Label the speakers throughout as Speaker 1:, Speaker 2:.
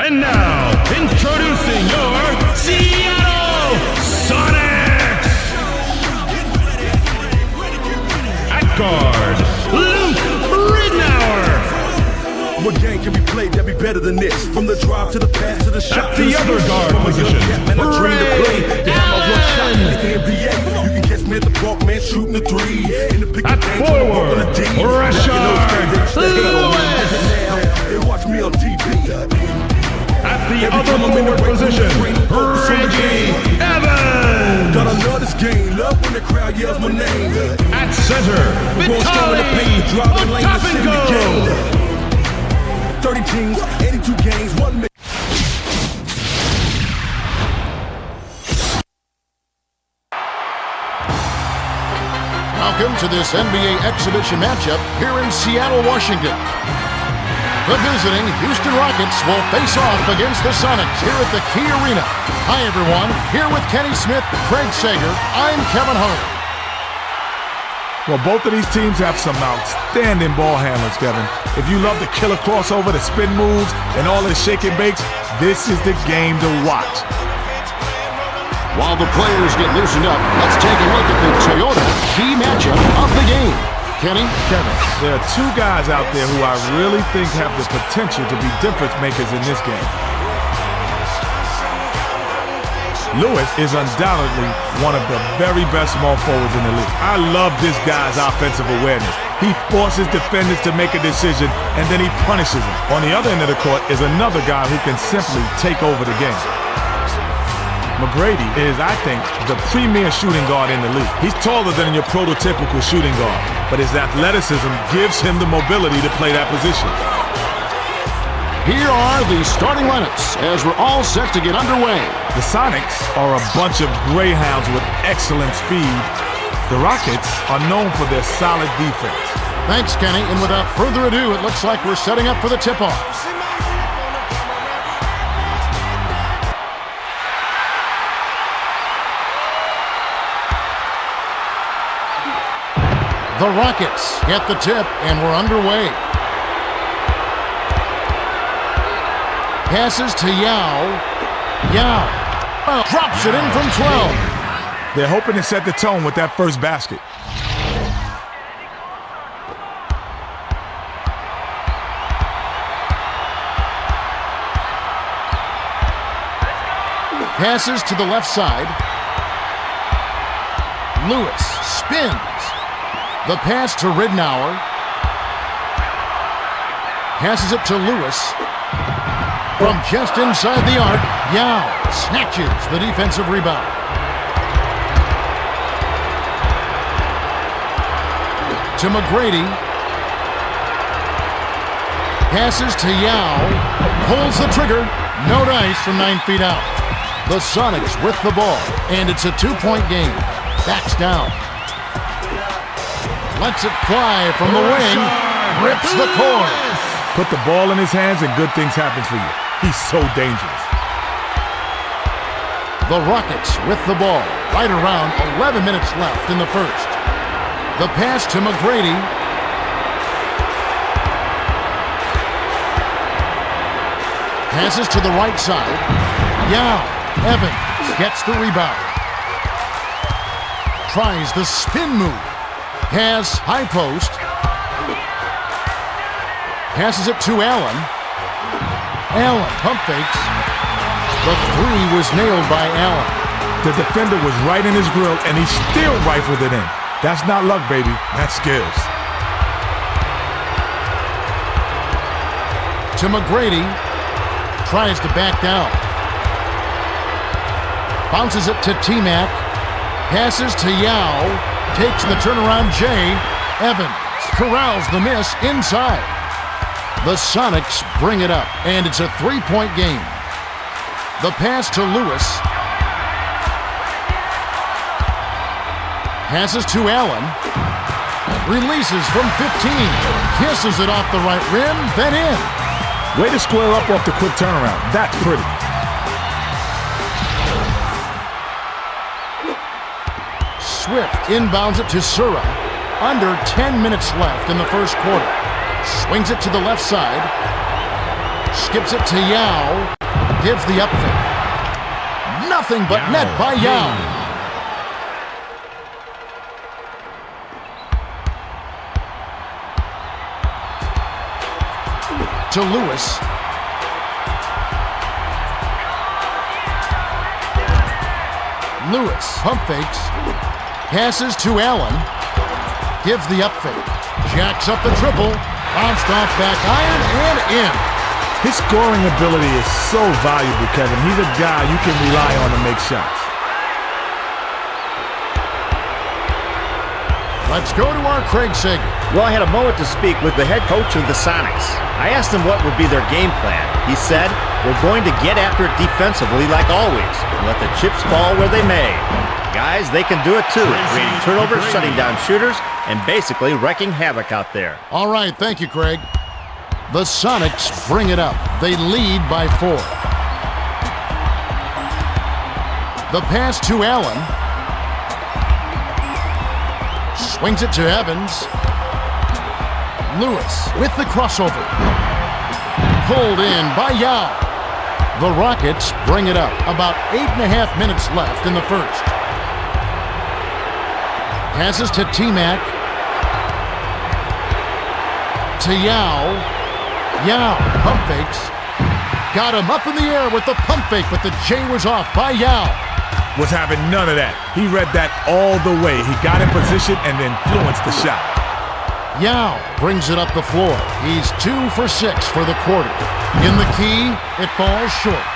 Speaker 1: And now, introducing your Seattle Sonics! At guard, Luke Ridnour!
Speaker 2: What game can be played that be better than this? From the drive to the pass to the shot.
Speaker 1: At the other guard position, Ray Allen!
Speaker 2: You can catch me at the park, man, shooting the three. In the pick
Speaker 1: At forward, Rashard Lewis!
Speaker 2: They watch me on TV.
Speaker 1: At the other forward position, Reggie Evans!
Speaker 2: Gotta love this game, love when the crowd yells my name.
Speaker 1: At center, Vitaly Otapenko!
Speaker 2: 30 teams, 82 games, 1 minute.
Speaker 3: Welcome to this NBA exhibition matchup here in Seattle, Washington. The visiting Houston Rockets will face off against the Sonics here at the Key Arena. Hi, everyone. Here with Kenny Smith, Craig Sager, I'm Kevin Harlan.
Speaker 4: Well, both of these teams have some outstanding ball handlers, Kevin. If you love the killer crossover, the spin moves, and all the shake and bakes, this is the game to watch.
Speaker 3: While the players get loosened up, let's take a look at the Toyota key matchup of the game. Kenny?
Speaker 4: Kevin, there are two guys out there who I really think have the potential to be difference makers in this game. Lewis is undoubtedly one of the very best small forwards in the league. I love this guy's offensive awareness. He forces defenders to make a decision, and then he punishes them. On the other end of the court is another guy who can simply take over the game. McGrady is, I think, the premier shooting guard in the league. He's taller than your prototypical shooting guard, but his athleticism gives him the mobility to play that position.
Speaker 3: Here are the starting lineups as we're all set to get underway.
Speaker 4: The Sonics are a bunch of greyhounds with excellent speed. The Rockets are known for their solid defense.
Speaker 3: Thanks, Kenny. And without further ado, it looks like we're setting up for the tip-off. The Rockets get the tip, and we're underway. Passes to Yao. Yao drops it in from 12.
Speaker 4: They're hoping to set the tone with that first basket.
Speaker 3: Passes to the left side. Lewis spins. The pass to Ridnour. Passes it to Lewis. From just inside the arc, Yao snatches the defensive rebound. To McGrady. Passes to Yao. Pulls the trigger. No dice from 9 feet out. The Sonics with the ball, and it's a 2-point game. Backs down. Lets it fly from the wing. Rips the cord.
Speaker 4: Put the ball in his hands and good things happen for you. He's so dangerous.
Speaker 3: The Rockets with the ball. Right around 11 minutes left in the first. The pass to McGrady. Passes to the right side. Yao. Evans gets the rebound. Tries the spin move. Has high post. Passes it to Allen. Allen pump fakes. The three was nailed by Allen.
Speaker 4: The defender was right in his grill, and he still rifled it in. That's not luck, baby. That's skills.
Speaker 3: To McGrady. Tries to back down. Bounces it to T-Mac. Passes to Yao. Takes the turnaround Jay. Evans corrals the miss inside. The Sonics bring it up, and it's a 3-point game. The pass to Lewis. Passes to Allen. Releases from 15. Kisses it off the right rim, then in.
Speaker 4: Way to square up off the quick turnaround. That's pretty.
Speaker 3: Swift inbounds it to Sura. Under 10 minutes left in the first quarter. Swings it to the left side. Skips it to Yao. gives the up fake. Nothing but net by Yao. To Lewis. Lewis pump fakes. Passes to Allen. Gives the up fake. Jacks up the triple. Bounced off back iron and in.
Speaker 4: His scoring ability is so valuable, Kevin. He's a guy you can rely on to make shots.
Speaker 3: Let's go to our Craig Sager.
Speaker 5: Well, I had a moment to speak with the head coach of the Sonics. I asked him what would be their game plan. He said, "We're going to get after it defensively like always, and let the chips fall where they may." Guys, they can do it too, creating turnovers, shutting down shooters, and basically wrecking havoc out there.
Speaker 3: All right, thank you, Craig. The Sonics bring it up. They lead by 4. The pass to Allen. Swings it to Evans. Lewis with the crossover. Pulled in by Yao. The Rockets bring it up. About 8.5 minutes left in the first. Passes to T-Mac. To Yao. Yao pump fakes. Got him up in the air with the pump fake, but the J was off by Yao.
Speaker 4: Was having none of that. He read that all the way. He got in position and influenced the shot.
Speaker 3: Yao brings it up the floor. He's 2 for 6 for the quarter. In the key, it falls short.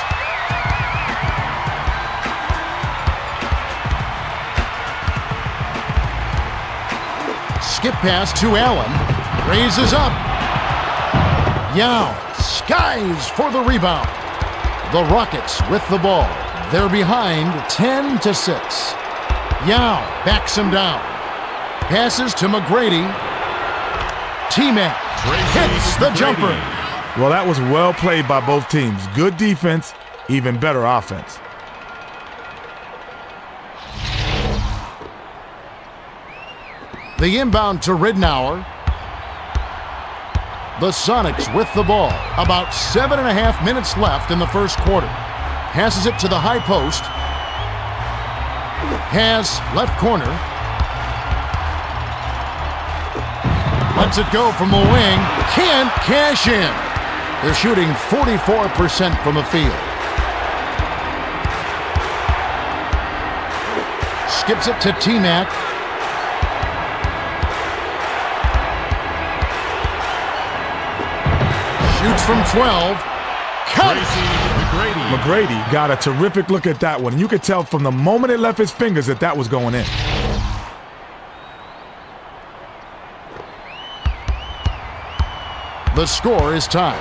Speaker 3: Skip pass to Allen. Raises up. Yao skies for the rebound. The Rockets with the ball. They're behind 10-6. Yao backs him down. Passes to McGrady. T-Mac hits the jumper.
Speaker 4: Well, that was well played by both teams. Good defense, even better offense.
Speaker 3: The inbound to Ridnour. The Sonics with the ball. About 7.5 minutes left in the first quarter. Passes it to the high post. Has left corner. Lets it go from the wing. Can't cash in. They're shooting 44% from the field. Skips it to T-Mac. Shoots from 12.
Speaker 4: McGrady got a terrific look at that one. You could tell from the moment it left his fingers that that was going in.
Speaker 3: The score is tied.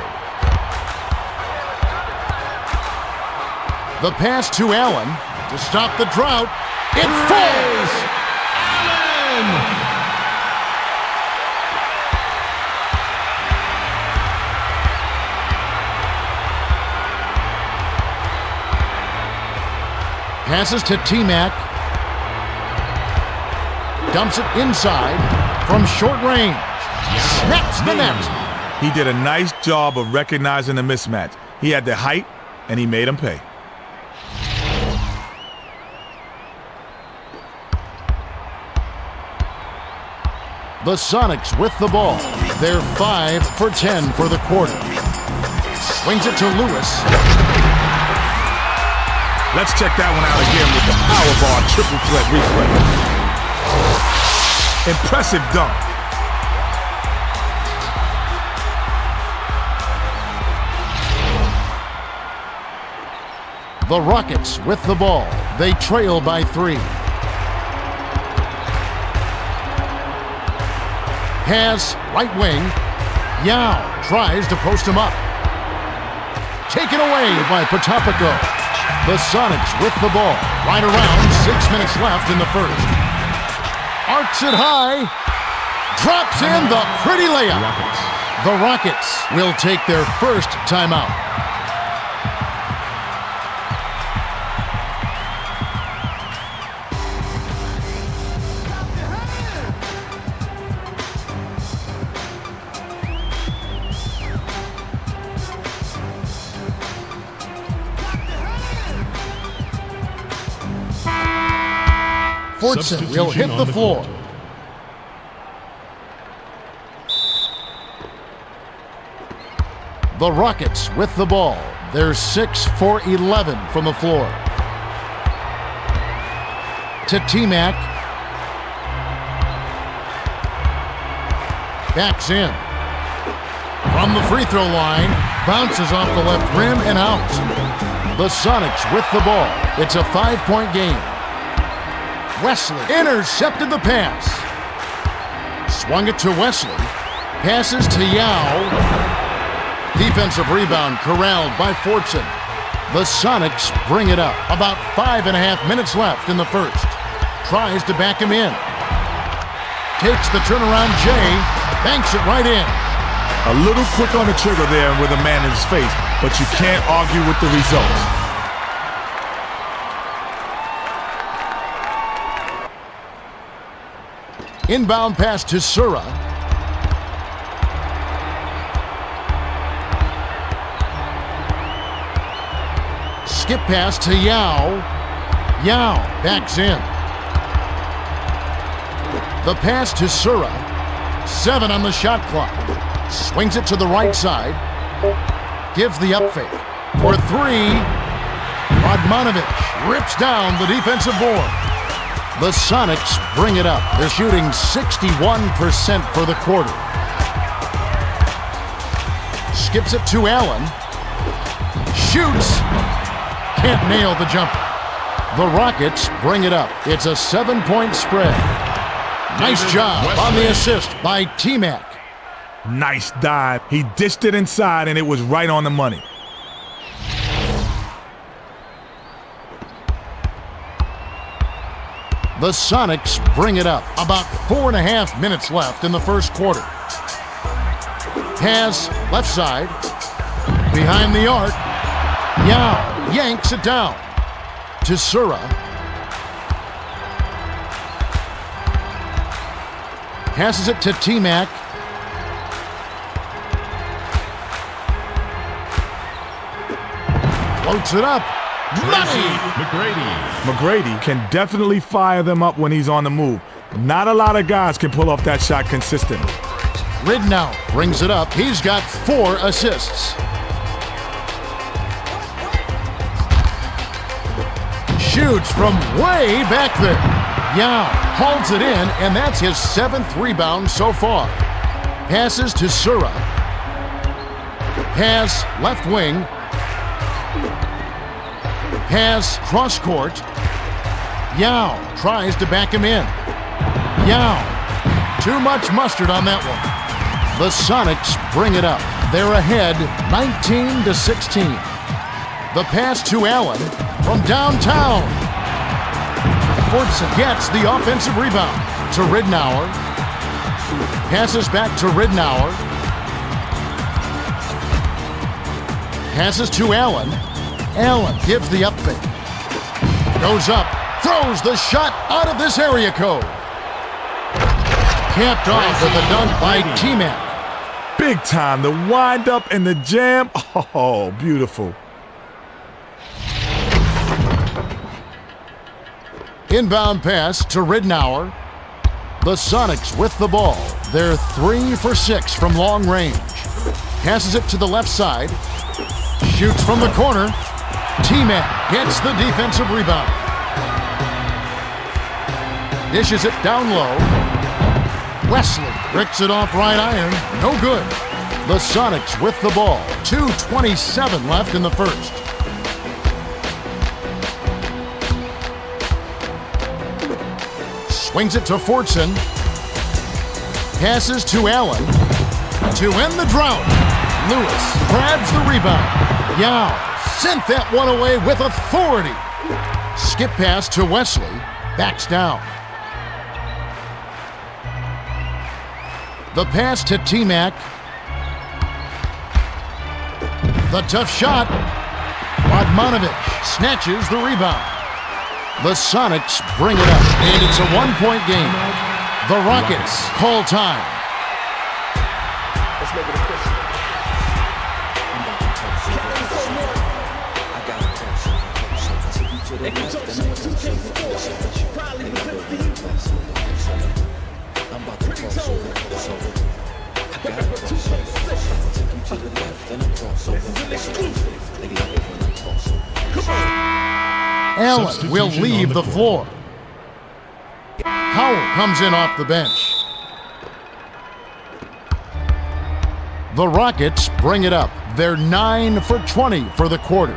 Speaker 3: The pass to Allen to stop the drought. It falls!
Speaker 1: Allen!
Speaker 3: Passes to T-Mac. Dumps it inside from short range. Snaps the net.
Speaker 4: He did a nice job of recognizing the mismatch. He had the height, and he made him pay.
Speaker 3: The Sonics with the ball. They're 5 for 10 for the quarter. Swings it to Lewis.
Speaker 4: Let's check that one out again with the Powerball triple threat replay. Impressive dunk.
Speaker 3: The Rockets with the ball. They trail by 3. Pass, right wing. Yao tries to post him up. Taken away by Potapico. The Sonics with the ball. Right around 6 minutes left in the first. Arcs it high. Drops in the pretty layup. The Rockets will take their first timeout. Fortson will hit
Speaker 1: Substitution
Speaker 3: the
Speaker 1: on the
Speaker 3: floor.
Speaker 1: court.
Speaker 3: The Rockets with the ball. They're 6 for 11 from the floor. To T-Mac. Backs in. From the free throw line. Bounces off the left rim and out. The Sonics with the ball. It's a 5-point game. Wesley intercepted the pass. Swung it to Wesley. Passes to Yao. Defensive rebound corralled by Fortson. The Sonics bring it up. About 5.5 minutes left in the first. Tries to back him in. Takes the turnaround Jay. Banks it right in.
Speaker 4: A little quick on the trigger there with a man in his face, but you can't argue with the results.
Speaker 3: Inbound pass to Sura. Skip pass to Yao. Yao backs in. The pass to Sura. 7 on the shot clock. Swings it to the right side. Gives the up fake. For 3. Radmanovic rips down the defensive board. The Sonics bring it up. They're shooting 61% for the quarter. Skips it to Allen. Shoots. Can't nail the jumper. The Rockets bring it up. It's a 7-point spread. Nice job on the assist by T-Mac.
Speaker 4: Nice dive. He dished it inside, and it was right on the money.
Speaker 3: The Sonics bring it up. About 4.5 minutes left in the first quarter. Pass left side. Behind the arc. Yao yanks it down. To Sura. Passes it to T-Mac. Floats it up. Money!
Speaker 4: McGrady can definitely fire them up when he's on the move. Not a lot of guys can pull off that shot consistently.
Speaker 3: Ridnour brings it up. He's got 4 assists. Shoots from way back there. Yao holds it in, and that's his 7th rebound so far. Passes to Sura. Pass left wing. Pass cross court. Yao tries to back him in. Yao. Too much mustard on that one. The Sonics bring it up. They're ahead 19-16. The pass to Allen from downtown. Fortson gets the offensive rebound to Ridnour. Passes back to Ridnour. Passes to Allen. Allen gives the up fake. Goes up. Throws the shot out of this area code. Capped off with a dunk by T-Mac.
Speaker 4: Big time. The wind up and the jam. Oh, beautiful.
Speaker 3: Inbound pass to Ridnour. The Sonics with the ball. They're 3 for 6 from long range. Passes it to the left side. Shoots from the corner. T-Mac gets the defensive rebound. Dishes it down low. Wesley ricks it off right iron. No good. The Sonics with the ball. 2:27 left in the first. Swings it to Fortson. Passes to Allen. To end the drought. Lewis grabs the rebound. Yao sent that one away with authority. Skip pass to Wesley. Backs down. The pass to T-Mac. The tough shot. Radmanovic snatches the rebound. The Sonics bring it up, and it's a 1-point game. The Rockets call time.
Speaker 6: Let's make it official. They can talk shit, 2K4. Probably was 50
Speaker 3: Allen will leave the floor. Howard comes in off the bench. The Rockets bring it up. They're 9 for 20 for the quarter.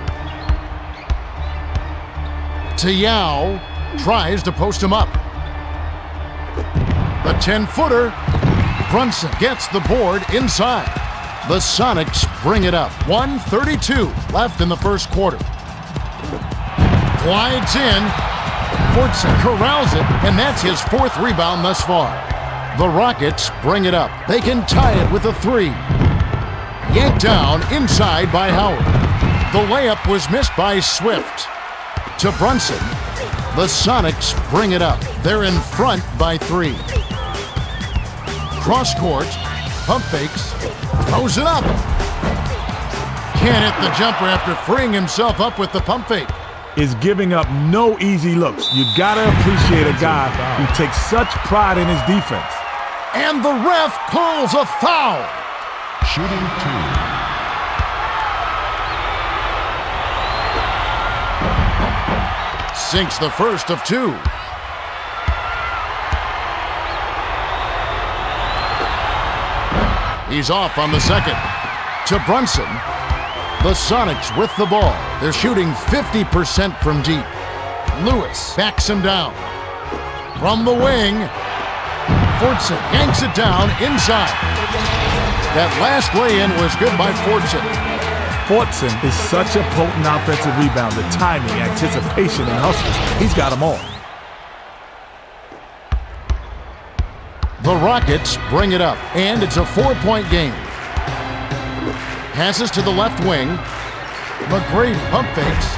Speaker 3: Yao tries to post him up. The 10-footer. Brunson gets the board inside. The Sonics bring it up. 1:32 left in the first quarter. Glides in. Fortson corrals it, and that's his 4th rebound thus far. The Rockets bring it up. They can tie it with a 3. Yanked down inside by Howard. The layup was missed by Swift. To Brunson. The Sonics bring it up. They're in front by 3. Cross court. Pump fakes. Throws it up. Can't hit the jumper after freeing himself up with the pump fake.
Speaker 4: Is giving up no easy looks. You gotta appreciate a guy who takes such pride in his defense.
Speaker 3: And the ref calls a foul.
Speaker 1: Shooting 2.
Speaker 3: Sinks the first of 2. He's off on the second. To Brunson. The Sonics with the ball. They're shooting 50% from deep. Lewis backs him down. From the wing. Fortson yanks it down inside. That last lay-in was good by Fortson.
Speaker 4: Fortson is such a potent offensive rebounder. Timing, anticipation, and hustle. He's got them all.
Speaker 3: The Rockets bring it up, and it's a 4-point game. Passes to the left wing. McGrady pump fakes.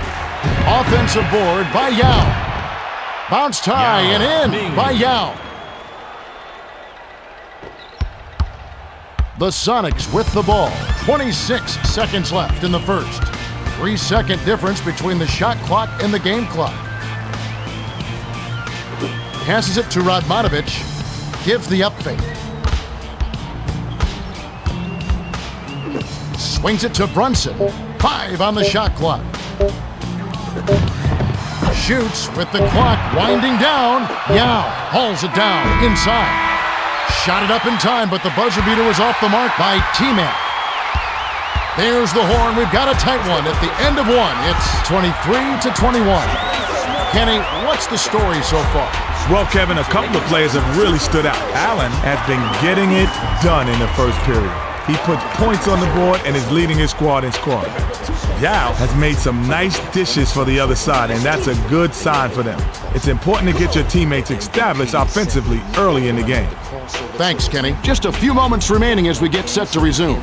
Speaker 3: Offensive board by Yao. Bounce tie and in by Yao. The Sonics with the ball. 26 seconds left in the first. 3-second difference between the shot clock and the game clock. Passes it to Radmanovic. Gives the up fake. Swings it to Brunson. 5 on the shot clock. Shoots with the clock winding down. Yao hauls it down inside. Shot it up in time, but the buzzer beater was off the mark by T-Mac. There's the horn. We've got a tight one at the end of one. It's 23-21. Kenny, what's the story so far?
Speaker 4: Well, Kevin, a couple of players have really stood out. Allen has been getting it done in the first period. He puts points on the board and is leading his squad in scoring. Yao has made some nice dishes for the other side, and that's a good sign for them. It's important to get your teammates established offensively early in the game.
Speaker 3: Thanks, Kenny. Just a few moments remaining as we get set to resume.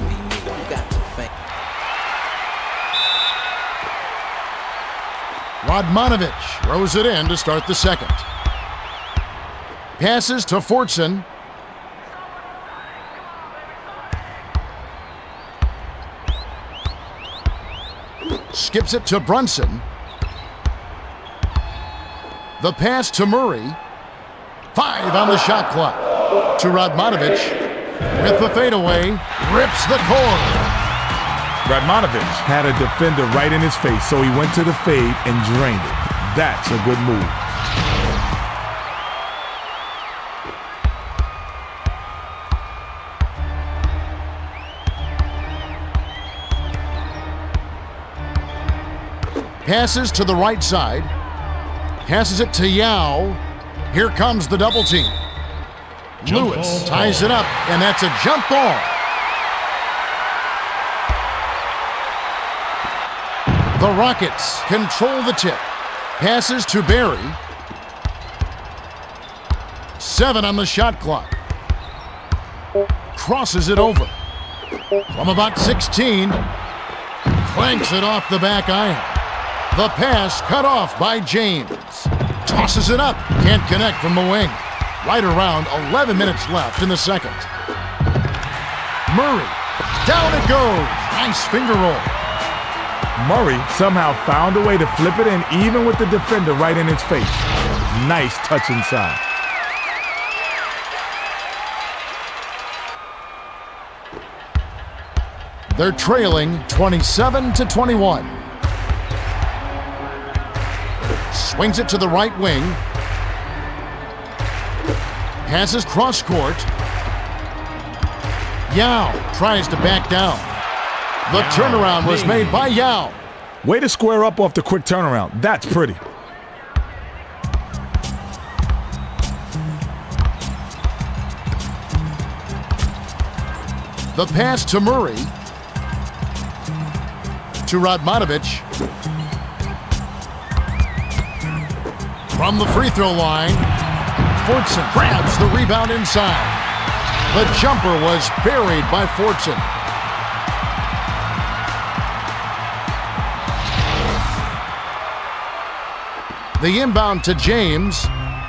Speaker 3: Radmanovic throws it in to start the second. Passes to Fortson. Skips it to Brunson. The pass to Murray. 5 on the shot clock. To Radmanovic. With the fadeaway. Rips the cord.
Speaker 4: Radmanovic had a defender right in his face, so he went to the fade and drained it. That's a good move.
Speaker 3: Passes to the right side. Passes it to Yao. Here comes the double team. Lewis ties it up, and that's a jump ball. The Rockets control the tip. Passes to Barry. 7 on the shot clock. Crosses it over. From about 16. Clanks it off the back iron. The pass cut off by James. Tosses it up. Can't connect from the wing. Right around 11 minutes left in the second. Murray. Down it goes. Nice finger roll.
Speaker 4: Murray somehow found a way to flip it in even with the defender right in his face. Nice touch inside.
Speaker 3: They're trailing 27-21. Swings it to the right wing. Passes cross court. Yao tries to back down. The turnaround was made by Yao.
Speaker 4: Way to square up off the quick turnaround. That's pretty.
Speaker 3: The pass to Murray. To Radmanovic. From the free throw line, Fortson grabs the rebound inside. The jumper was buried by Fortson. The inbound to James.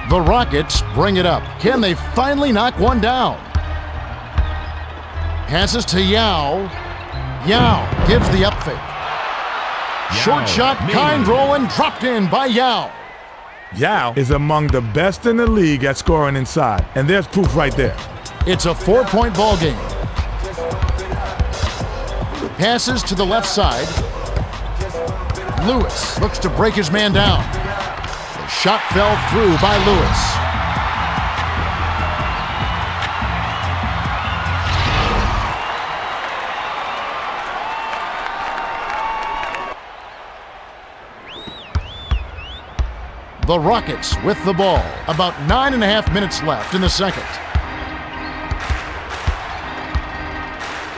Speaker 3: The Rockets bring it up. Can they finally knock one down? Passes to Yao. Yao gives the up fake. Short shot, kind roll, and dropped in by Yao.
Speaker 4: Yao is among the best in the league at scoring inside, and there's proof right there.
Speaker 3: It's a 4-point ball game. Passes to the left side. Lewis looks to break his man down. The shot fell through by Lewis. The Rockets with the ball. About 9.5 minutes left in the second.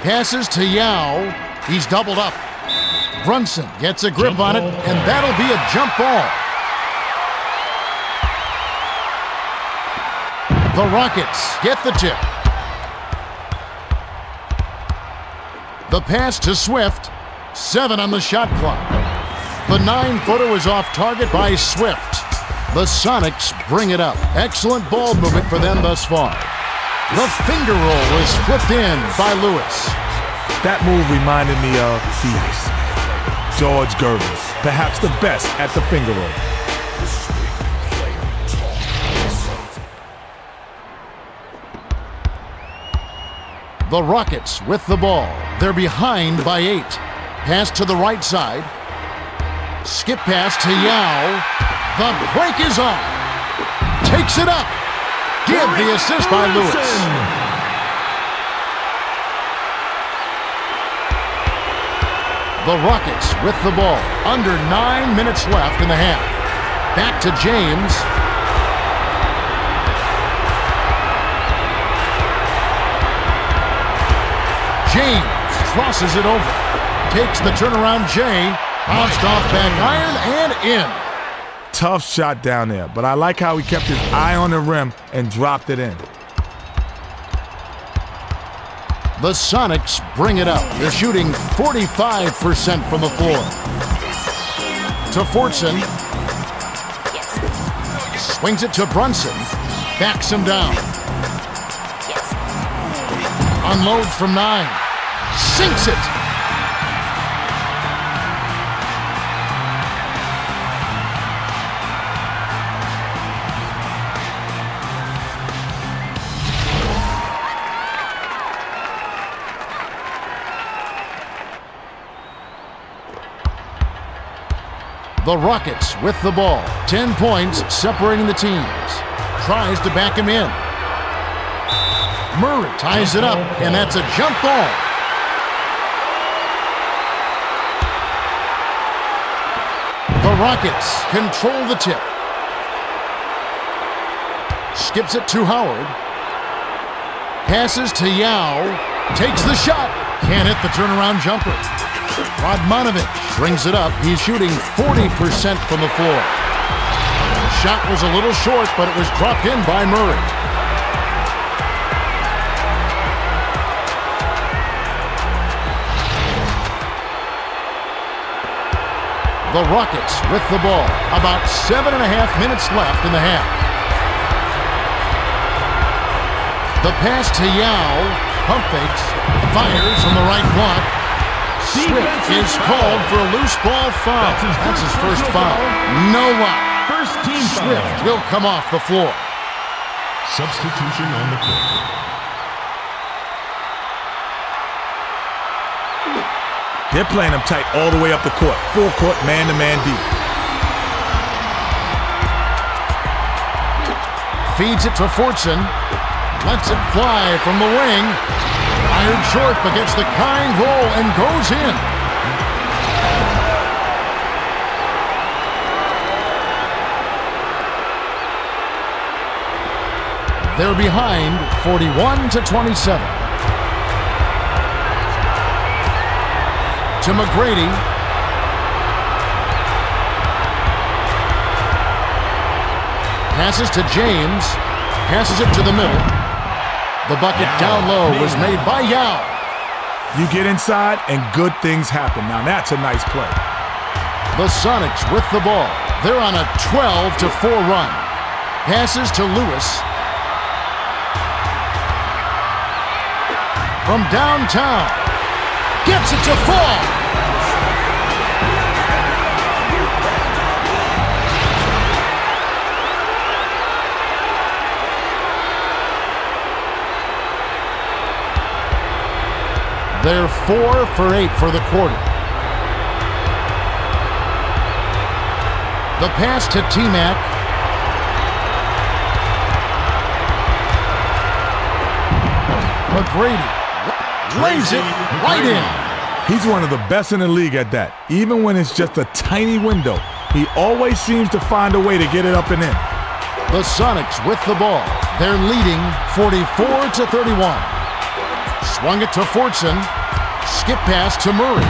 Speaker 3: Passes to Yao. He's doubled up. Brunson gets a grip on it, and that'll be a jump ball. The Rockets get the tip. The pass to Swift. 7 on the shot clock. The 9-footer was off target by Swift. The Sonics bring it up. Excellent ball movement for them thus far. The finger roll was flipped in by Lewis.
Speaker 4: That move reminded me of George Gervin, perhaps the best at the finger roll.
Speaker 3: The Rockets with the ball. They're behind by 8. Pass to the right side. Skip pass to Yao. The break is on. Takes it up. Give the assist by Lewis. The Rockets with the ball. Under 9 minutes left in the half. Back to James. James crosses it over. Takes the turnaround Jay. Bounced off back iron and in.
Speaker 4: Tough shot down there, but I like how he kept his eye on the rim and dropped it in.
Speaker 3: The Sonics bring it up. They're shooting 45% from the floor. To Fortson. Swings it to Brunson. Backs him down. Unloads from 9. Sinks it. The Rockets with the ball. 10 points separating the teams. Tries to back him in. Murray ties it up, and that's a jump ball. The Rockets control the tip. Skips it to Howard. Passes to Yao. Takes the shot. Can't hit the turnaround jumper. Radmanovic brings it up. He's shooting 40% from the floor. The shot was a little short, but it was dropped in by Murray. The Rockets with the ball. About 7.5 minutes left in the half. The pass to Yao. Pump fakes. Fires from the right block. Swift is called for a loose ball foul. That's his first foul. No lie.
Speaker 1: First team foul.
Speaker 3: Swift will come off the floor.
Speaker 1: Substitution on the court.
Speaker 4: They're playing them tight all the way up the court. Full court, man-to-man deep.
Speaker 3: Feeds it to Fortson. Lets it fly from the wing. Fired short, but gets the kind roll and goes in. They're behind 41-27. To McGrady. Passes to James. Passes it to the middle. The bucket down low was made by Yao.
Speaker 4: You get inside and good things happen. Now that's a nice play.
Speaker 3: The Sonics with the ball. They're on a 12-4 run. Passes to Lewis. From downtown. Gets it to fall. They're 4 for 8 for the quarter. The pass to T-Mac. McGrady lays it right in.
Speaker 4: He's one of the best in the league at that. Even when it's just a tiny window, he always seems to find a way to get it up and in.
Speaker 3: The Sonics with the ball. They're leading 44-31. Swung it to Fortson. Skip pass to Murray.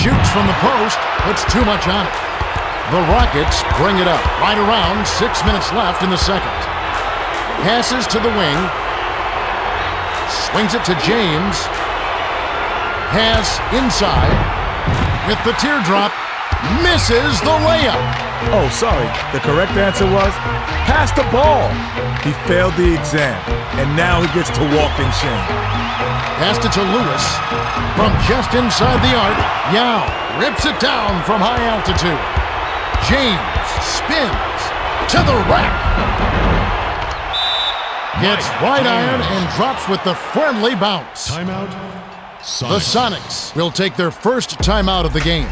Speaker 3: Shoots from the post. Puts too much on it. The Rockets bring it up. Right around 6 minutes left in the second. Passes to the wing. Swings it to James. Pass inside. With the teardrop. Misses the layup.
Speaker 4: Oh, sorry. The correct answer was pass the ball. He failed the exam, and now he gets to walk in shame.
Speaker 3: Passed it to Lewis. From just inside the arc, Yao rips it down from high altitude. James spins to the rack. Gets right iron and drops with the friendly bounce.
Speaker 1: Timeout.
Speaker 3: The Sonics will take their first timeout of the game.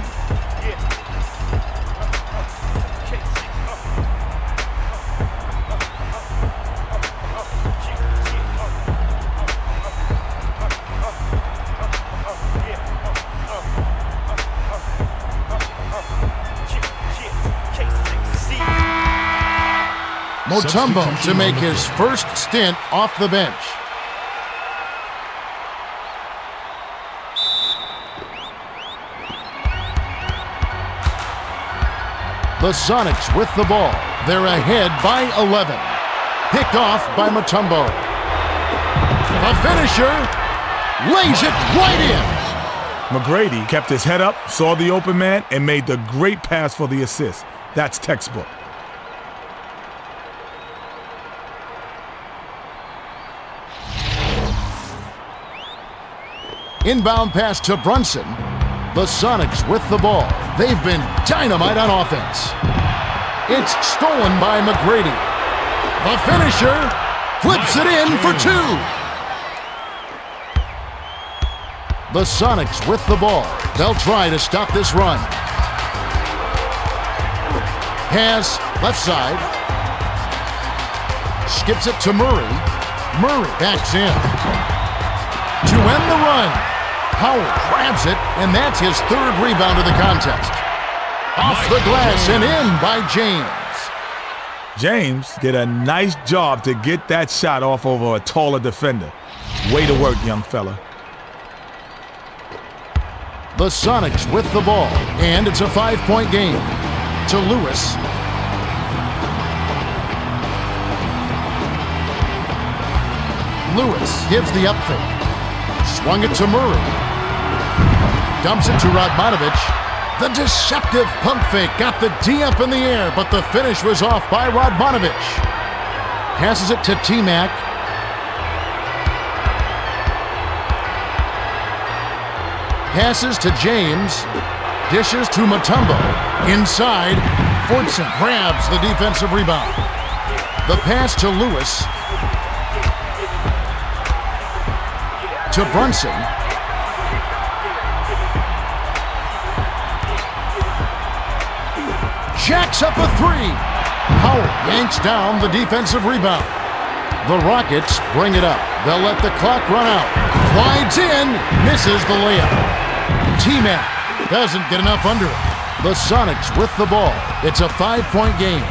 Speaker 3: Mutombo to make his first stint off the bench. The Sonics with the ball. They're ahead by 11. Picked off by Mutombo. The finisher lays it right in.
Speaker 4: McGrady kept his head up, saw the open man, and made the great pass for the assist. That's textbook.
Speaker 3: Inbound pass to Brunson. The Sonics with the ball. They've been dynamite on offense. It's stolen by McGrady. The finisher flips it in for two. The Sonics with the ball. They'll try to stop this run. Pass left side. Skips it to Murray. Murray backs in. To end the run. Howard grabs it, and that's his third rebound of the contest. Off the glass and in by James.
Speaker 4: James did a nice job to get that shot off over a taller defender. Way to work, young fella.
Speaker 3: The Sonics with the ball, and it's a 5-point game. To Lewis. Lewis gives the up fake. Swung it to Murray. Dumps it to Radmanovic. The deceptive pump fake got the D up in the air, but the finish was off by Radmanovic. Passes it to T-Mac. Passes to James. Dishes to Mutombo. Inside, Fortson grabs the defensive rebound. The pass to Lewis. To Brunson. jacks up a three. Howard yanks down the defensive rebound. The Rockets bring it up. They'll let the clock run out. Glides in, misses the layup. T-Mac doesn't get enough under it. The Sonics with the ball. It's a 5-point game.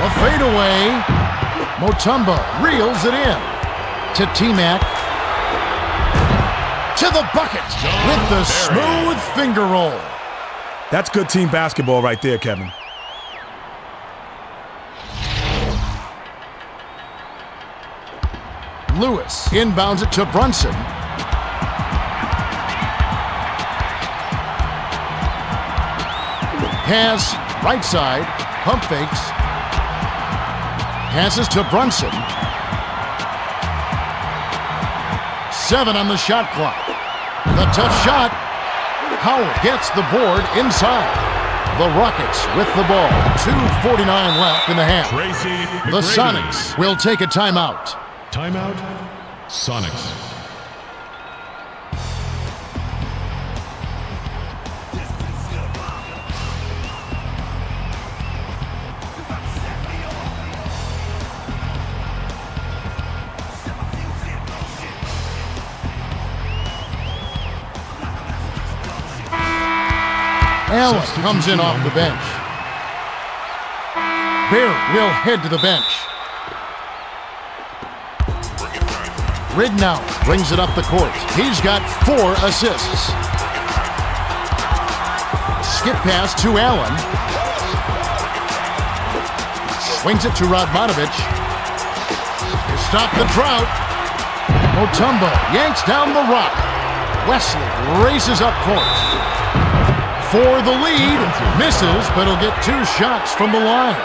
Speaker 3: A fadeaway. Mutombo reels it in to T-Mac. To the bucket with the smooth finger roll.
Speaker 4: That's good team basketball right there, Kevin.
Speaker 3: Lewis inbounds it to Brunson. Pass right side, pump fakes. Passes to Brunson. 7 on the shot clock. The tough shot. Howard gets the board inside. The Rockets with the ball. 2:49 left in the half.
Speaker 1: Tracy
Speaker 3: The
Speaker 1: McGrady.
Speaker 3: Sonics will take a timeout.
Speaker 1: Timeout. Sonics.
Speaker 3: Allen comes in off the bench. Barry will head to the bench. Rignow brings it up the court. He's got 4 assists. Skip pass to Allen. Swings it to Radmanovic. Stop the drought. Mutombo yanks down the rock. Wesley races up court. For the lead. Misses, but he'll get 2 shots from the line.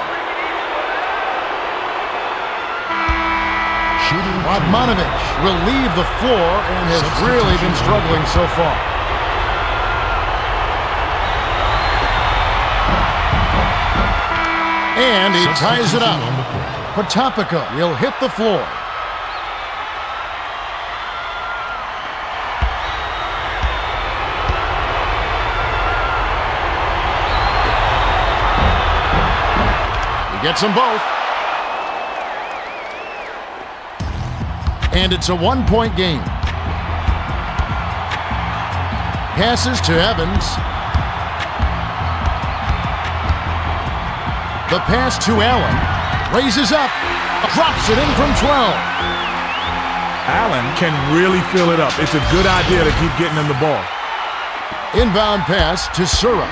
Speaker 3: Radmanovic will leave the floor and has really been struggling so far. And he ties it up. Potapika will hit the floor. He gets them both. And it's a 1-point game. Passes to Evans. The pass to Allen. Raises up. Drops it in from 12.
Speaker 4: Allen can really fill it up. It's a good idea to keep getting him the ball.
Speaker 3: Inbound pass to Sura.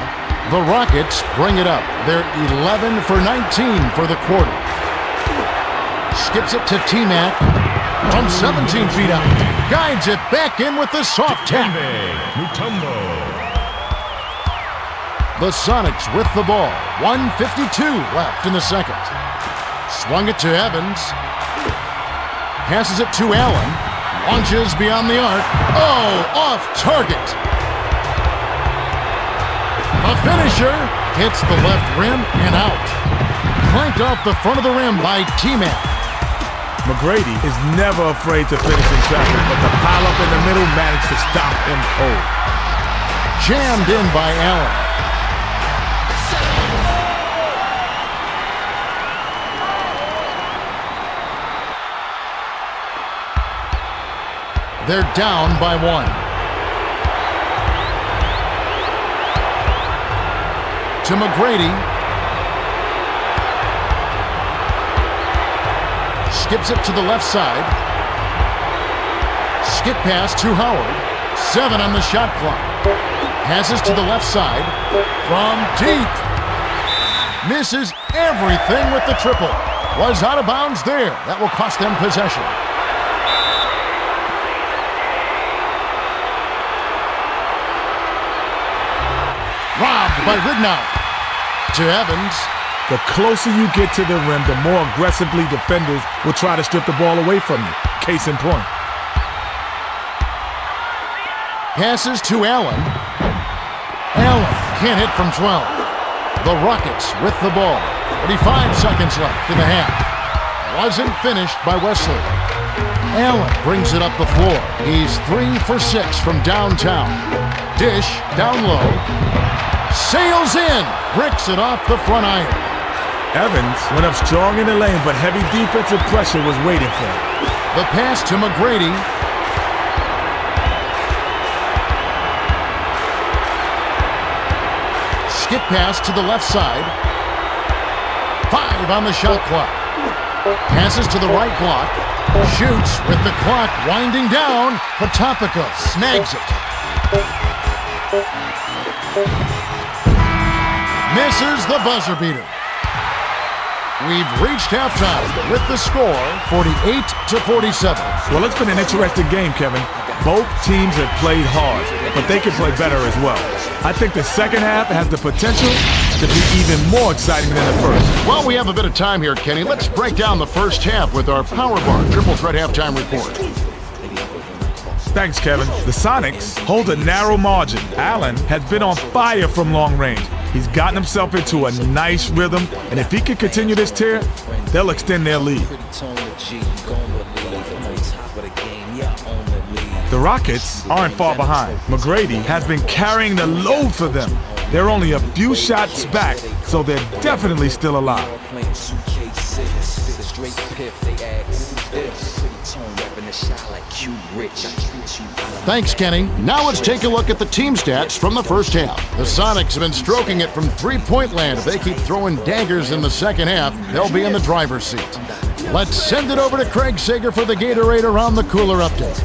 Speaker 3: The Rockets bring it up. They're 11 for 19 for the quarter. Skips it to T-Mac. From 17 feet out. Guides it back in with the soft tap.
Speaker 1: Mutombo.
Speaker 3: The Sonics with the ball. 1:52 left in the second. Swung it to Evans. Passes it to Allen. Launches beyond the arc. Oh, off target. A finisher hits the left rim and out. Clanked off the front of the rim by T-Mac.
Speaker 4: McGrady is never afraid to finish in traffic, but the pile-up in the middle managed to stop him cold.
Speaker 3: Jammed in by Allen. They're down by 1. To McGrady. Skips it to the left side. Skip pass to Howard. 7 on the shot clock. Passes to the left side. From deep. Misses everything with the triple. Was out of bounds there. That will cost them possession. Robbed by Rignow. To Evans.
Speaker 4: The closer you get to the rim, the more aggressively defenders will try to strip the ball away from you. Case in point.
Speaker 3: Passes to Allen. Allen can't hit from 12. The Rockets with the ball. 45 seconds left in the half. Wasn't finished by Wesley. Allen brings it up the floor. He's 3 for 6 from downtown. Dish down low. sails in, bricks it off the front iron.
Speaker 4: Evans went up strong in the lane, but heavy defensive pressure was waiting for him.
Speaker 3: The pass to McGrady. Skip pass to the left side. 5 on the shot clock. Passes to the right block. Shoots with the clock winding down. Potapika snags it. Misses the buzzer beater. We've reached halftime with the score 48-47.
Speaker 4: Well, it's been an interesting game, Kevin. Both teams have played hard, but they can play better as well. I think the second half has the potential to be even more exciting than the first.
Speaker 3: Well, we have a bit of time here, Kenny. Let's break down the first half with our Power Bar Triple Threat Halftime Report.
Speaker 4: Thanks, Kevin. The Sonics hold a narrow margin. Allen has been on fire from long range. He's gotten himself into a nice rhythm, and if he can continue this tear, they'll extend their lead. The Rockets aren't far behind. McGrady has been carrying the load for them. They're only a few shots back, so they're definitely still alive.
Speaker 3: Thanks, Kenny. Now let's take a look at the team stats from the first half. The Sonics have been stroking it from three-point land. If they keep throwing daggers in the second half, they'll be in the driver's seat. Let's send it over to Craig Sager for the Gatorade Around the Cooler update.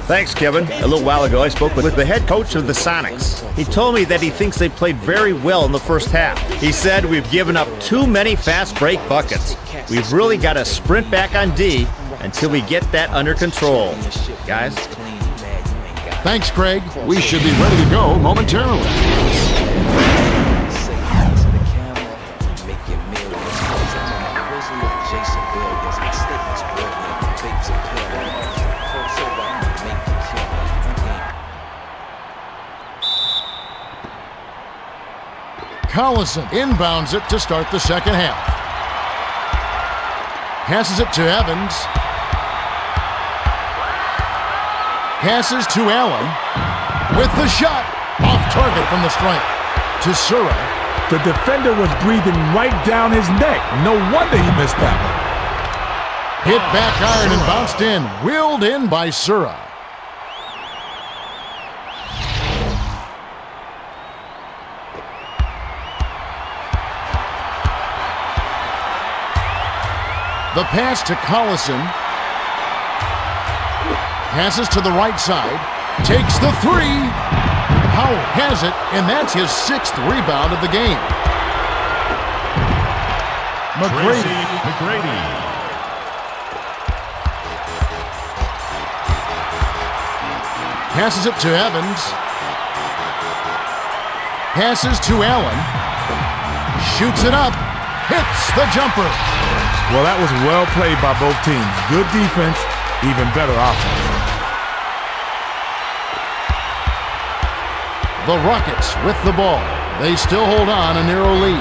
Speaker 5: Thanks, Kevin. A little while ago, I spoke with the head coach of the Sonics. He told me that he thinks they played very well in the first half. He said, we've given up too many fast break buckets. We've really got to sprint back on D until we get that under control. Guys?
Speaker 3: Thanks, Craig. We should be ready to go momentarily. Collison inbounds it to start the second half. Passes it to Evans. Passes to Allen. With the shot. Off target from the stripe. To Sura.
Speaker 4: The defender was breathing right down his neck. No wonder he missed that one.
Speaker 3: Hit back iron and bounced in. Wheeled in by Sura. The pass to Collison. Passes to the right side. Takes the three. Howell has it, and that's his 6th rebound of the game. McGrady. Passes it to Evans. Passes to Allen. Shoots it up. Hits the jumper.
Speaker 4: Well, that was well played by both teams. Good defense, even better offense.
Speaker 3: The Rockets with the ball. They still hold on a narrow lead.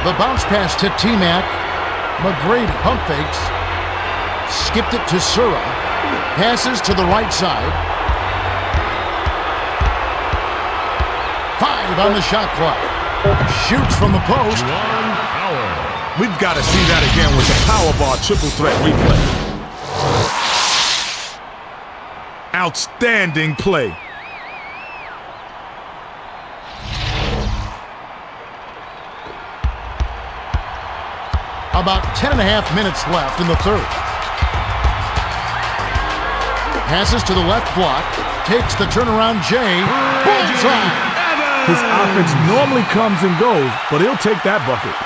Speaker 3: The bounce pass to T-Mac. McGrady pump fakes. Skipped it to Sura. Passes to the right side. 5 on the shot clock. Shoots from the post.
Speaker 4: We've got to see that again with the Power Bar Triple Threat replay. Outstanding play.
Speaker 3: About 10.5 minutes left in the third. Passes to the left block. Takes the turnaround J. Bullseye!
Speaker 4: His offense normally comes and goes, but he'll take that bucket.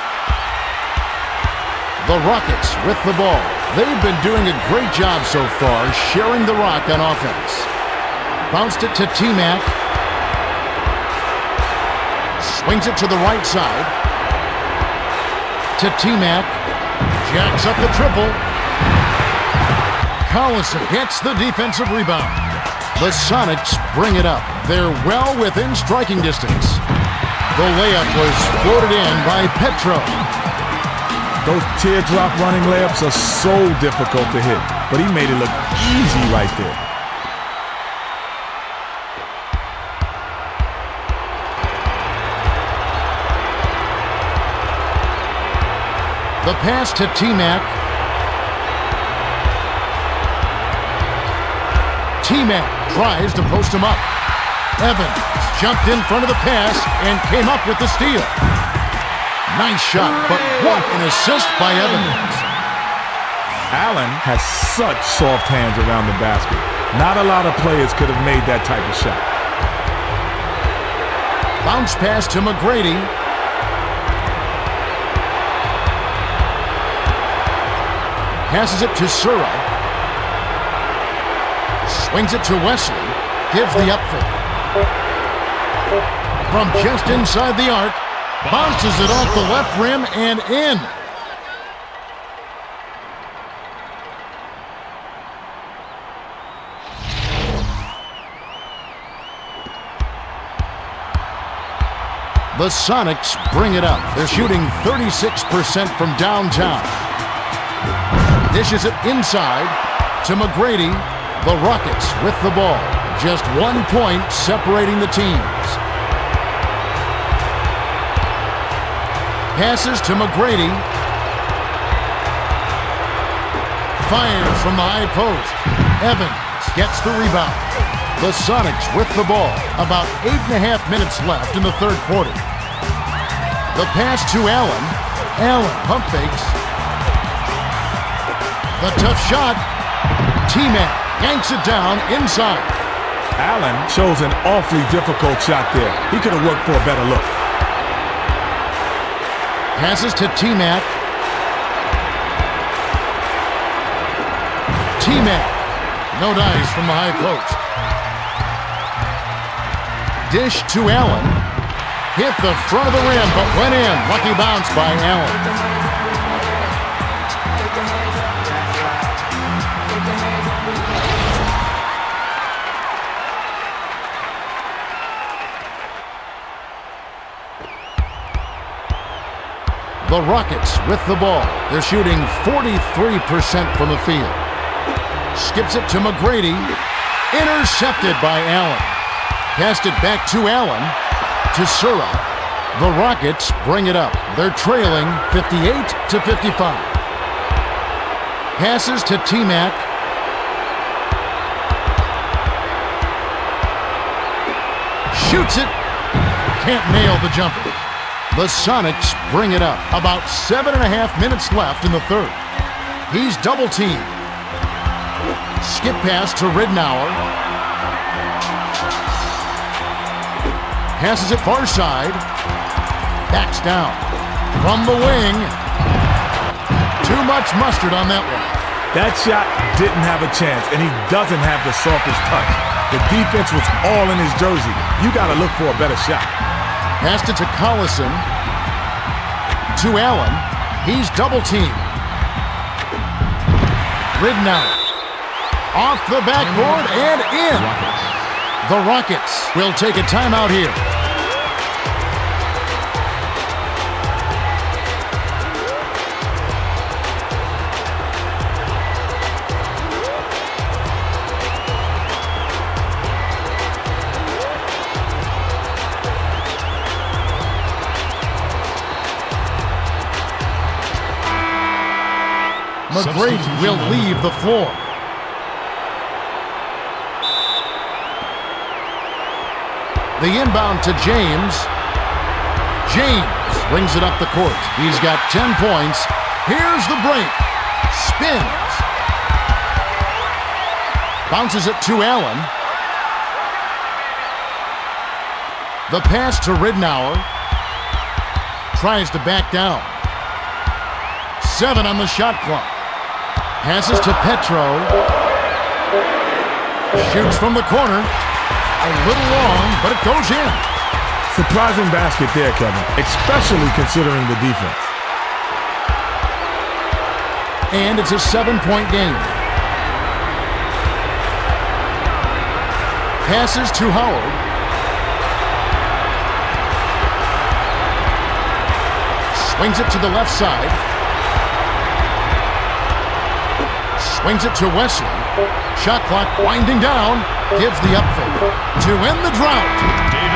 Speaker 3: The Rockets with the ball. They've been doing a great job so far, sharing the rock on offense. Bounced it to T-Mac. Swings it to the right side. To T-Mac. Jacks up the triple. Collison gets the defensive rebound. The Sonics bring it up. They're well within striking distance. The layup was floated in by Petro.
Speaker 4: Those teardrop running layups are so difficult to hit, but he made it look easy right there.
Speaker 3: The pass to T-Mac. T-Mac tries to post him up. Evans jumped in front of the pass and came up with the steal. Nice shot, but what an assist by Evans.
Speaker 4: Allen has such soft hands around the basket. Not a lot of players could have made that type of shot.
Speaker 3: Bounce pass to McGrady. Passes it to Sura. Swings it to Wesley. Gives the upfield. From just inside the arc. Bounces it off the left rim and in. The Sonics bring it up. They're shooting 36% from downtown. Dishes it inside to McGrady. The Rockets with the ball. Just 1 point separating the teams. Passes to McGrady. Fires from the high post. Evans gets the rebound. The Sonics with the ball. About 8.5 minutes left in the third quarter. The pass to Allen. Allen pump fakes. The tough shot. T-Mac yanks it down inside.
Speaker 4: Allen chose an awfully difficult shot there. He could have worked for a better look.
Speaker 3: Passes to T-Mac. T-Mac. No dice from the high post. Dish to Allen. Hit the front of the rim, but went in. Lucky bounce by Allen. The Rockets with the ball. They're shooting 43% from the field. Skips it to McGrady. Intercepted by Allen. Passed it back to Allen. To Sura. The Rockets bring it up. They're trailing 58-55. Passes to T-Mac. Shoots it. Can't nail the jumper. The Sonics bring it up. About 7.5 minutes left in the third. He's double teamed. Skip pass to Ridnour. Passes it far side. Backs down. From the wing. Too much mustard on that one.
Speaker 4: That shot didn't have a chance, and he doesn't have the softest touch. The defense was all in his jersey. You got to look for a better shot.
Speaker 3: Passed it to Collison. To Allen. He's double teamed. Ridnour. Off the backboard and in. The Rockets will take a timeout here. McGrady will leave the floor. The inbound to James. James brings it up the court. He's got 10 points. Here's the break. Spins. Bounces it to Allen. The pass to Ridnour. Tries to back down. 7 on the shot clock. Passes to Petro. Shoots from the corner. A little long, but it goes in.
Speaker 4: Surprising basket there, Kevin, especially considering the defense.
Speaker 3: And it's a 7-point game. Passes to Howard. Swings it to the left side. Swings it to Wesley. Shot clock winding down. Gives the up fake to end the drought.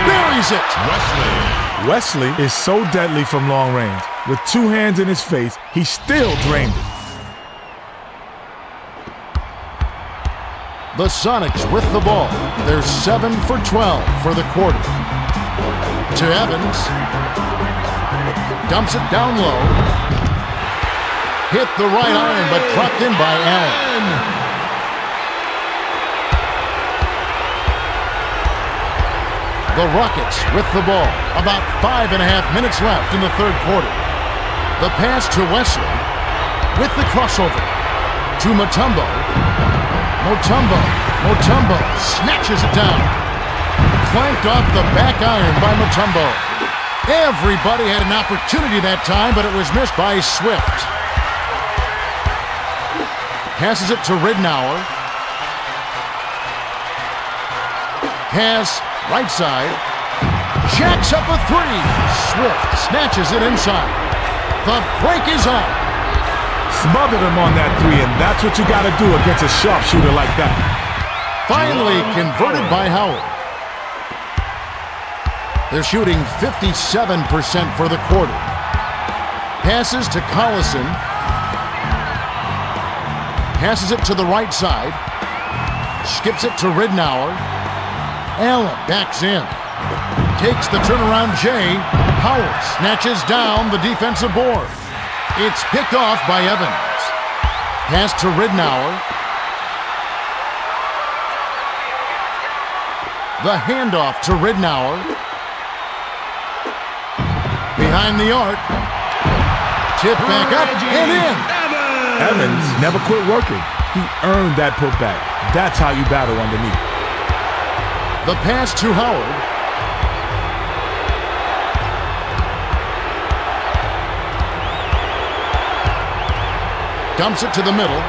Speaker 3: Buries it.
Speaker 4: Wesley is so deadly from long range. With two hands in his face, he still drained it.
Speaker 3: The Sonics with the ball. They're 7 for 12 for the quarter. To Evans. Dumps it down low. Hit the right iron, but clocked in by Allen. The Rockets with the ball. About 5.5 minutes left in the third quarter. The pass to Wesley with the crossover to Mutombo. Mutombo snatches it down. Clanked off the back iron by Mutombo. Everybody had an opportunity that time, but it was missed by Swift. Passes it to Ridnour. Pass right side. Jacks up a three. Swift snatches it inside. The break is on.
Speaker 4: Smothered him on that three, and that's what you got to do against a sharpshooter like that.
Speaker 3: Finally converted by Howard. They're shooting 57% for the quarter. Passes to Collison. Passes it to the right side. Skips it to Ridnour. Allen backs in. Takes the turnaround Jay. Howard snatches down the defensive board. It's picked off by Evans. Pass to Ridnour. The handoff to Ridnour. Behind the arc. Tip back up and in.
Speaker 4: Evans never quit working. He earned that putback. That's how you battle underneath.
Speaker 3: The pass to Howard. Dumps it to the middle.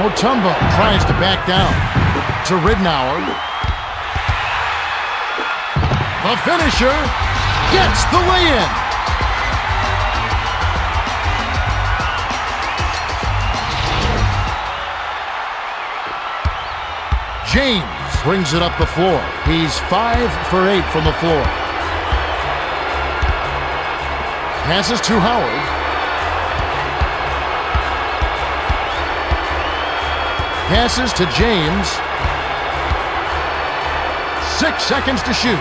Speaker 3: Mutombo tries to back down. To Ridnour. The finisher gets the lay-in. James brings it up the floor. He's 5 for 8 from the floor. Passes to Howard. Passes to James. 6 seconds to shoot.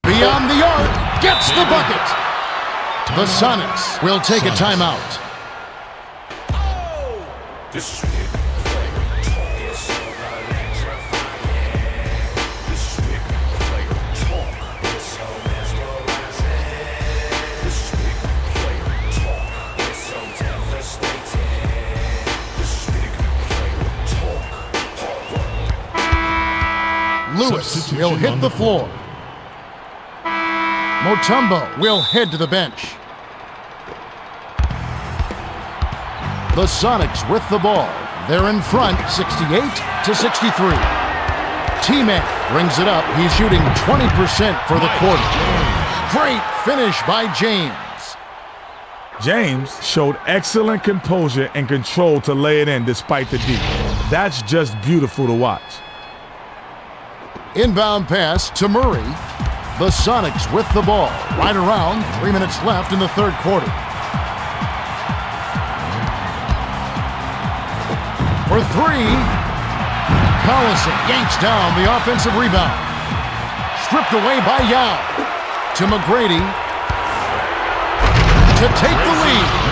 Speaker 3: Beyond the arc, gets the bucket. The Sonics will take a timeout. Lewis will hit the floor. Mutombo will head to the bench. The Sonics with the ball. They're in front, 68-63. T-Mac brings it up. He's shooting 20% for the quarter. Great finish by James.
Speaker 4: James showed excellent composure and control to lay it in despite the D. That's just beautiful to watch.
Speaker 3: Inbound pass to Murray. The Sonics with the ball. Right around 3 minutes left in the third quarter. For three. Collison yanks down the offensive rebound. Stripped away by Yao. To McGrady. To take the lead.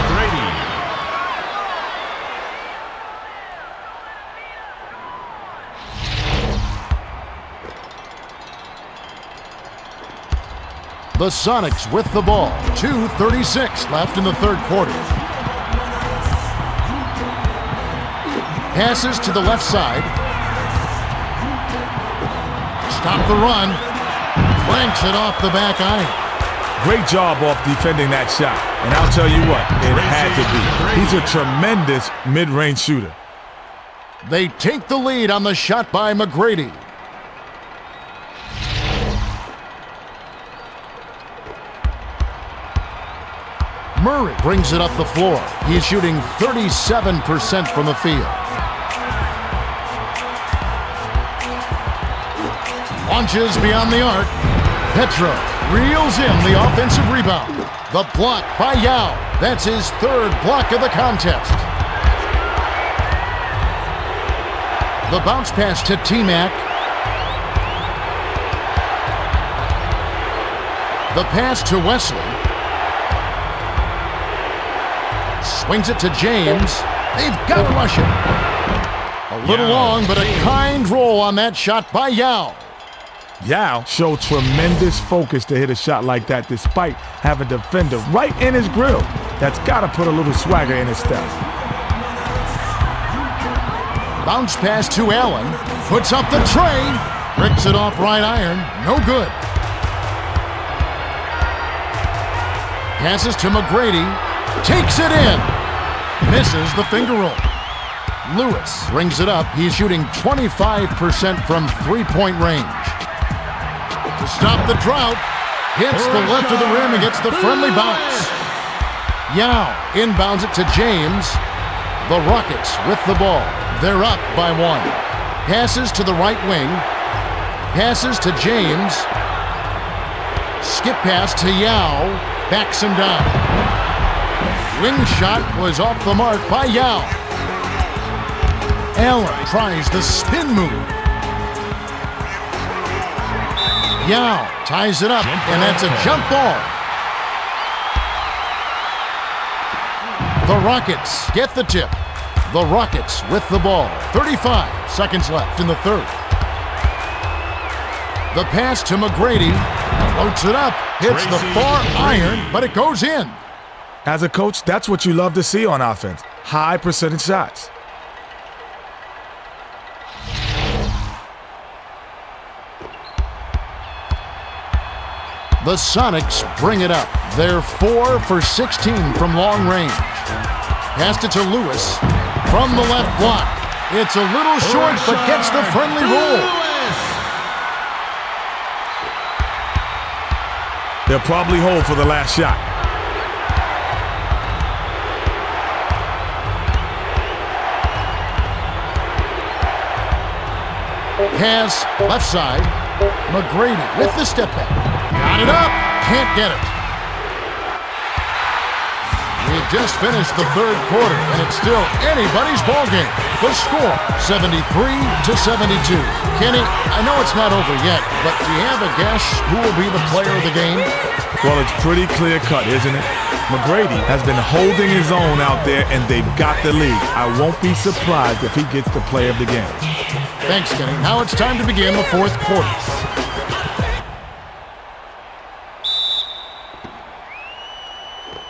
Speaker 3: The Sonics with the ball. 2:36 left in the third quarter. Passes to the left side. Stop the run. Cranks it off the back iron.
Speaker 4: Great job off defending that shot. And I'll tell you what, it had to be. He's a tremendous mid-range shooter.
Speaker 3: They take the lead on the shot by McGrady. Murray brings it up the floor. He's shooting 37% from the field. Launches beyond the arc. Petro reels in the offensive rebound. The block by Yao. That's his third block of the contest. The bounce pass to T-Mac. The pass to Wesley. Swings it to James. They've got Russian. A little long, but a kind roll on that shot by Yao.
Speaker 4: Yao showed tremendous focus to hit a shot like that despite having a defender right in his grill. That's got to put a little swagger in his step.
Speaker 3: Bounce pass to Allen. Puts up the tray. Bricks it off right iron. No good. Passes to McGrady. Takes it in. Misses the finger roll. Lewis brings it up. He's shooting 25% from three-point range. To stop the drought, hits the left of the rim and gets the friendly bounce. Yao inbounds it to James. The Rockets with the ball. They're up by one. Passes to the right wing. Passes to James. Skip pass to Yao. Backs him down. Wing shot was off the mark by Yao. Allen tries the spin move. Yao ties it up, and that's a jump ball. The Rockets get the tip. The Rockets with the ball. 35 seconds left in the third. The pass to McGrady. Floats it up. Hits the far iron, but it goes in.
Speaker 4: As a coach, that's what you love to see on offense. High percentage shots.
Speaker 3: The Sonics bring it up. They're 4 for 16 from long range. Passed it to Lewis from the left block. It's a little short, but gets the friendly roll.
Speaker 4: They'll probably hold for the last shot.
Speaker 3: Pass left side. McGrady with the step back. Got it up. Can't get it. We've just finished the third quarter, and it's still anybody's ball game. The score, 73-72. Kenny, I know it's not over yet, but do you have a guess who will be the player of the game?
Speaker 4: Well, it's pretty clear-cut, isn't it? McGrady has been holding his own out there, and they've got the lead. I won't be surprised if he gets the player of the game.
Speaker 3: Thanks, Kenny. Now it's time to begin the fourth quarter.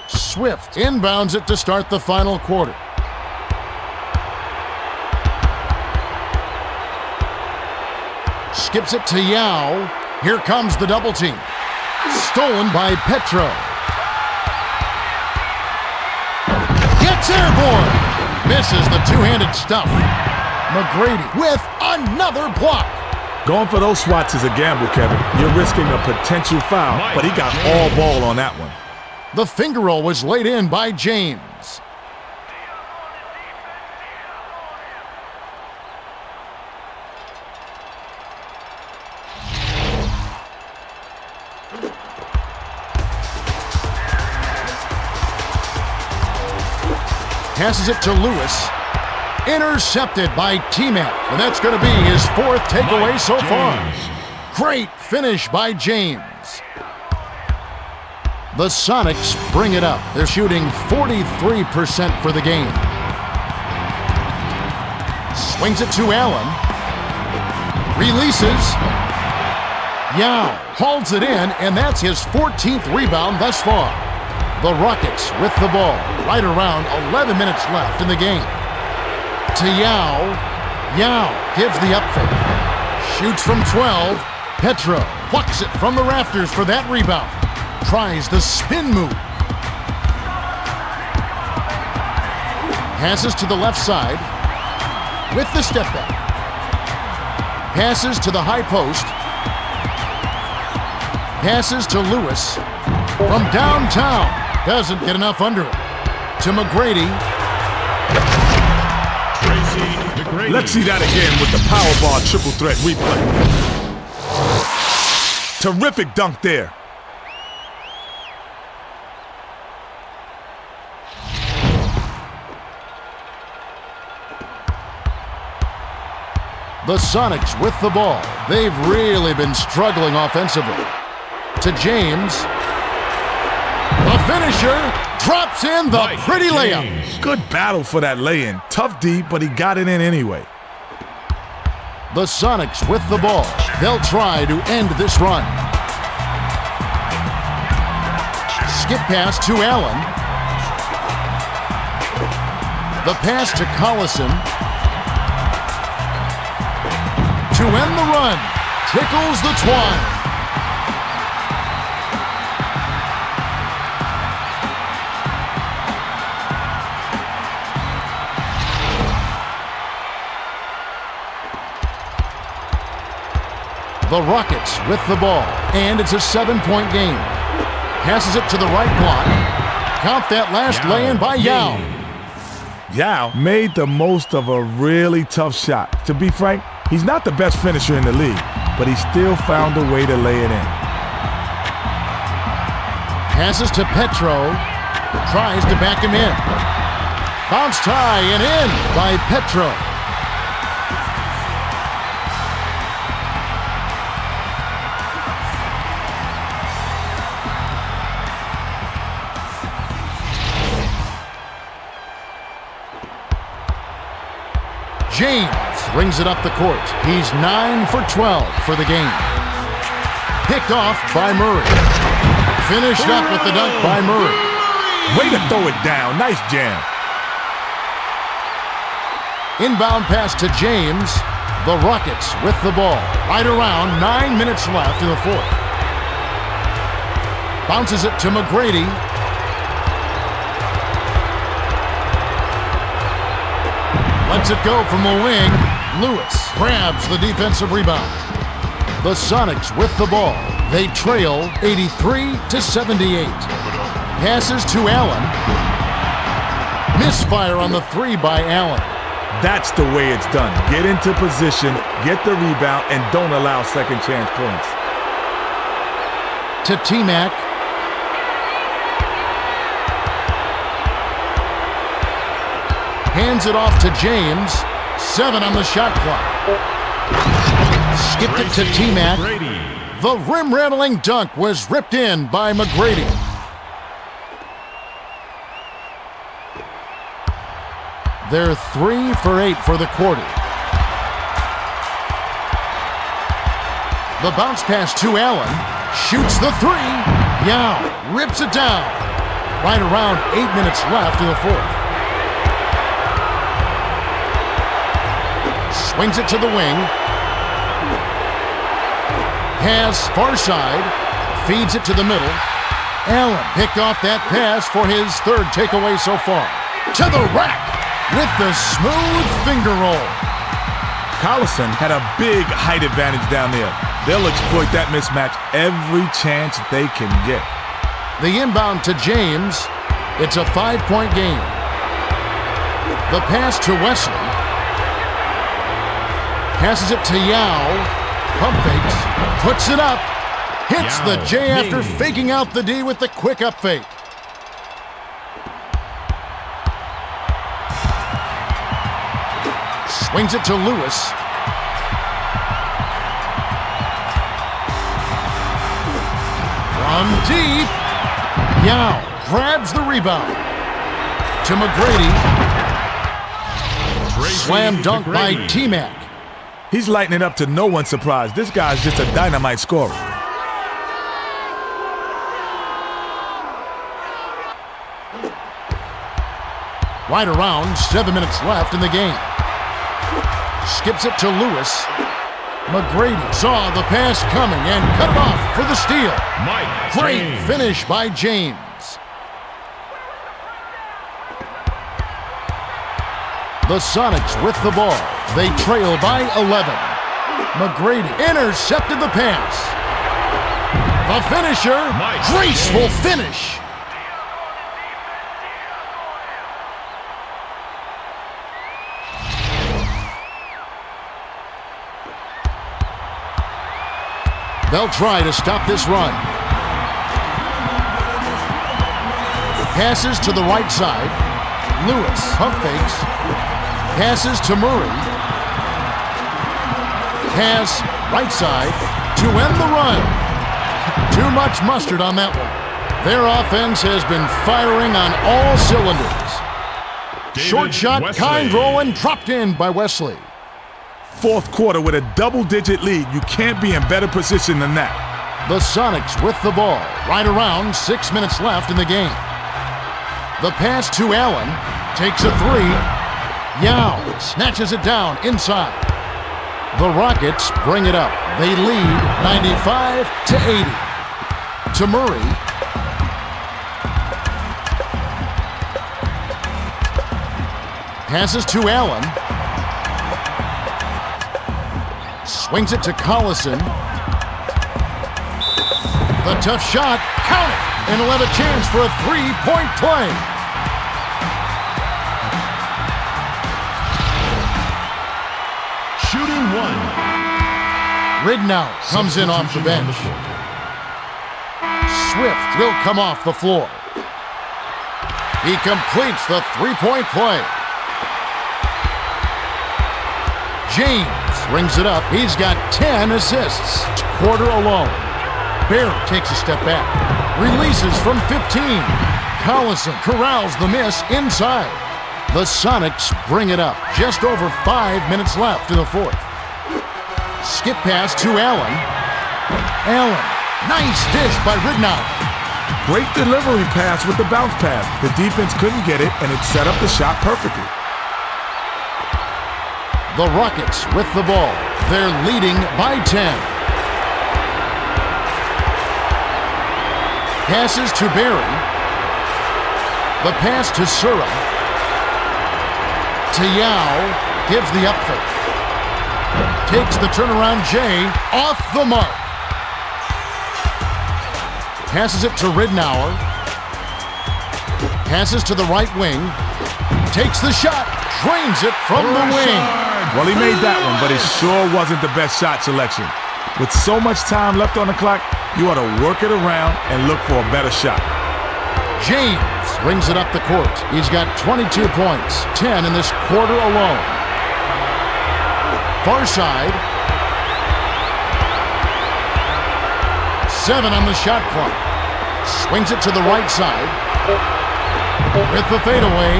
Speaker 3: Swift inbounds it to start the final quarter. Skips it to Yao. Here comes the double team. Stolen by Petro. Gets airborne. Misses the two-handed stuff. McGrady with another block.
Speaker 4: Going for those swats is a gamble, Kevin. You're risking a potential foul, but he got all ball on that one.
Speaker 3: The finger roll was laid in by James. Passes it to Lewis. Intercepted by T-Mac, and that's going to be his fourth takeaway so far. Great finish by James. The Sonics bring it up. They're shooting 43% for the game. Swings it to Allen. Releases. Yao holds it in, and that's his 14th rebound thus far. The Rockets with the ball. Right around 11 minutes left in the game. To Yao. Yao gives the up fake. Shoots from 12. Petro plucks it from the rafters for that rebound. Tries the spin move. Passes to the left side with the step back. Passes to the high post. Passes to Lewis from downtown. Doesn't get enough under it. To McGrady.
Speaker 1: Tracy McGrady.
Speaker 4: Let's see that again with the Powerball triple threat replay. Terrific dunk there.
Speaker 3: The Sonics with the ball. They've really been struggling offensively. To James. The finisher drops in the
Speaker 1: Mike
Speaker 3: pretty layup.
Speaker 1: James.
Speaker 4: Good battle for that lay-in. Tough D, but he got it in anyway.
Speaker 3: The Sonics with the ball. They'll try to end this run. Skip pass to Allen. The pass to Collison. To end the run. Tickles the twine. The Rockets with the ball, and it's a 7-point game. Passes it to the right block. Count that last lay-in by Yao.
Speaker 4: Yao made the most of a really tough shot. To be frank, he's not the best finisher in the league, but he still found a way to lay it in.
Speaker 3: Passes to Petro. Tries to back him in. Bounce tie and in by Petro. James brings it up the court. He's 9 for 12 for the game. Picked off by Murray. Finished up with the dunk by Murray.
Speaker 4: Way to throw it down. Nice jam.
Speaker 3: Inbound pass to James. The Rockets with the ball. Right around 9 minutes left in the fourth. Bounces it to McGrady. Lets it go from the wing. Lewis grabs the defensive rebound. The Sonics with the ball. They trail 83-78. Passes to Allen. Misfire on the three by Allen.
Speaker 4: That's the way it's done. Get into position, get the rebound, and don't allow second chance points.
Speaker 3: To T-Mac. Hands it off to James. 7 on the shot clock. Skipped it to T-Mac. The rim-rattling dunk was ripped in by McGrady. They're 3 for 8 for the quarter. The bounce pass to Allen. Shoots the three. Yao rips it down. Right around 8 minutes left in the fourth. Swings it to the wing. Pass far side. Feeds it to the middle. Allen picked off that pass for his third takeaway so far. To the rack with the smooth finger roll.
Speaker 4: Collison had a big height advantage down there. They'll exploit that mismatch every chance they can get.
Speaker 3: The inbound to James. It's a 5-point game. The pass to Wesley. Passes it to Yao. Pump fakes. Puts it up. Hits the J after faking out the D with the quick up fake. Swings it to Lewis. From deep. Yao grabs the rebound. To McGrady. Slam dunk by T-Mac.
Speaker 4: He's lighting it up to no one's surprise. This guy's just a dynamite scorer.
Speaker 3: Right around 7 minutes left in the game. Skips it to Lewis. McGrady saw the pass coming and cut it off for the steal. Great finish by James. The Sonics with the ball. They trail by 11. McGrady intercepted the pass. The finisher, graceful finish. They'll try to stop this run. Passes to the right side. Lewis pump fakes. Passes to Murray. Pass right side to end the run. Too much mustard on that one. Their offense has been firing on all cylinders. Short shot,
Speaker 1: Wesley.
Speaker 3: Kindrow, and dropped in by Wesley.
Speaker 4: Fourth quarter with a double-digit lead. You can't be in better position than that.
Speaker 3: The Sonics with the ball. Right around 6 minutes left in the game. The pass to Allen. Takes a three. Yao snatches it down inside. The Rockets bring it up. They lead 95-80. To Murray. Passes to Allen. Swings it to Collison. The tough shot. Count it. And he'll have a chance for a three-point play.
Speaker 1: Shooting one.
Speaker 3: Ridnow comes in off the bench. Swift will come off the floor. He completes the three-point play. James rings it up. He's got 10 assists. Quarter alone. Barry takes a step back. Releases from 15. Collison corrals the miss inside. The Sonics bring it up. Just over 5 minutes left in the fourth. Skip pass to Allen. Allen. Nice dish by Ridnow.
Speaker 4: Great delivery pass with the bounce pass. The defense couldn't get it, and it set up the shot perfectly.
Speaker 3: The Rockets with the ball. They're leading by 10. Passes to Barry. The pass to Sura. To Yao. Gives the up fake. Takes the turnaround Jay off the mark. Passes it to Ridnour. Passes to the right wing. Takes the shot. Drains it from the wing.
Speaker 4: Well, he made that one, but it sure wasn't the best shot selection. With so much time left on the clock, you ought to work it around and look for a better shot.
Speaker 3: James brings it up the court. He's got 22 points, 10 in this quarter alone. Far side. 7 on the shot clock. Swings it to the right side. With the fadeaway.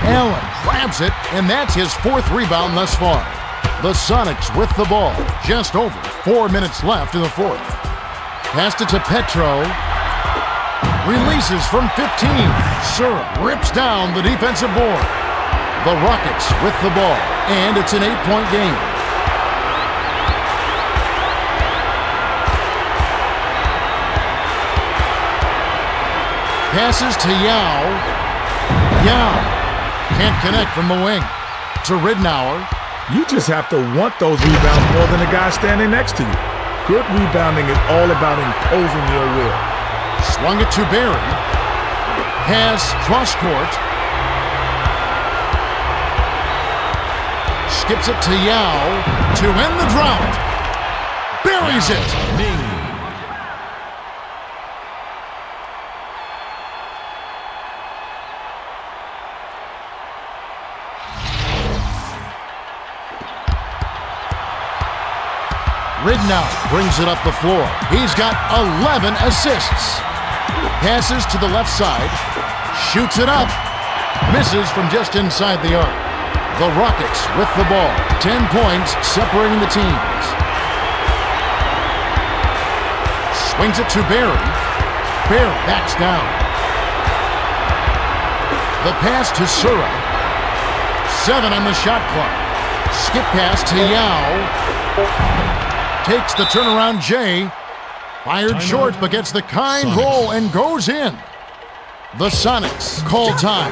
Speaker 3: Allen grabs it, and that's his fourth rebound thus far. The Sonics with the ball. Just over 4 minutes left in the fourth. Passed it to Petro. Releases from 15. Sura rips down the defensive board. The Rockets with the ball, and it's an 8-point game. Passes to Yao. Yao can't connect from the wing. To Ridnour.
Speaker 4: You just have to want those rebounds more than the guy standing next to you. Good rebounding is all about imposing your will.
Speaker 3: Swung it to Barry. Pass cross court. Skips it to Yao to end the drought. Buries it. Ridnow brings it up the floor. He's got 11 assists. Passes to the left side. Shoots it up. Misses from just inside the arc. The Rockets with the ball. 10 points separating the teams. Swings it to Barry. Barry backs down. The pass to Sura. 7 on the shot clock. Skip pass to Yao. Takes the turnaround Jay. Fired short but gets the kind roll and goes in. The Sonics call time.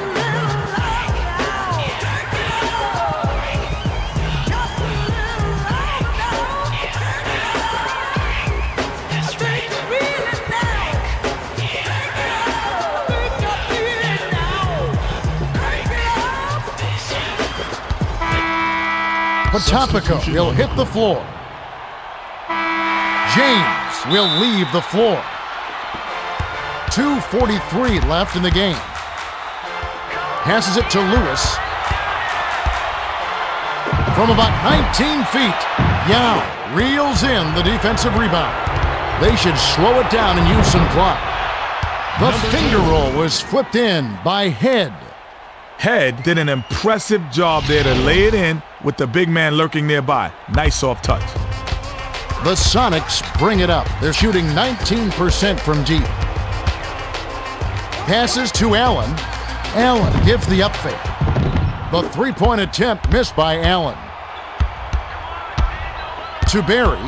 Speaker 3: Potapico will hit the floor. James will leave the floor. 2:43 left in the game. Passes it to Lewis. From about 19 feet, Yao reels in the defensive rebound. They should slow it down and use some clock. The finger roll was flipped in by Head.
Speaker 4: Head did an impressive job there to lay it in with the big man lurking nearby. Nice soft touch.
Speaker 3: The Sonics bring it up. They're shooting 19% from deep. Passes to Allen. Allen gives the up fake. The three-point attempt missed by Allen. To Barry.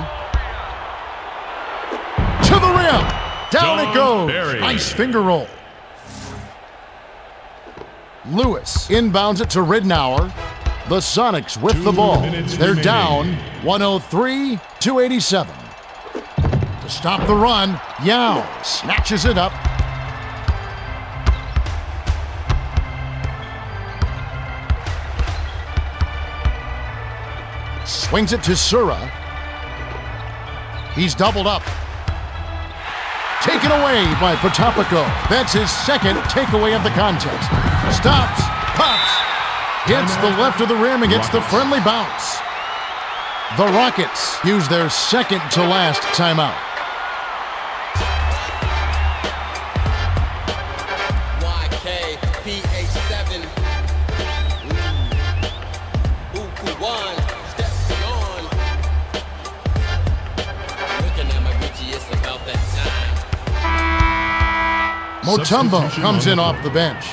Speaker 3: To the rim. Down it goes.
Speaker 1: Barry.
Speaker 3: Nice finger roll. Lewis inbounds it to Ridnour. The Sonics with
Speaker 1: 2
Speaker 3: the ball.
Speaker 1: minutes
Speaker 3: They're
Speaker 1: remaining.
Speaker 3: down 103-87. To stop the run, Yao snatches it up. Swings it to Sura. He's doubled up. Taken away by Potapico. That's his second takeaway of the contest. Stops, pops, hits the left of the rim and gets the friendly bounce. The Rockets use their second to last timeout.
Speaker 6: YKPH7. Buku1, step beyond. Looking at my Gucci, it's about that time.
Speaker 3: Mutombo
Speaker 1: Substitution
Speaker 3: comes
Speaker 1: on
Speaker 3: in
Speaker 1: the
Speaker 3: off the bench.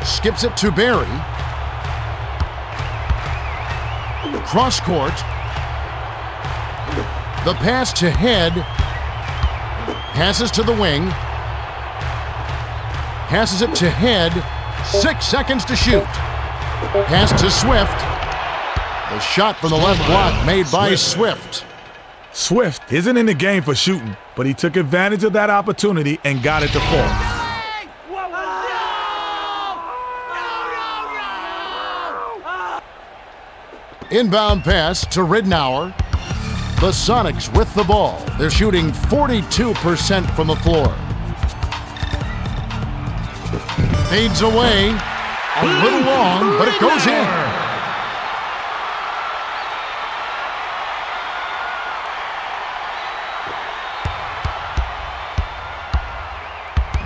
Speaker 3: Skips it to Barry. Cross court. The pass to Head. Passes to the wing. Passes it to Head. 6 seconds to shoot. Pass to Swift. The shot from the left block made by Swift.
Speaker 4: Swift isn't in the game for shooting, but he took advantage of that opportunity and got it to fall.
Speaker 3: Inbound pass to Ridnour. The Sonics with the ball. They're shooting 42% from the floor. Fades away. A little long, but it goes in.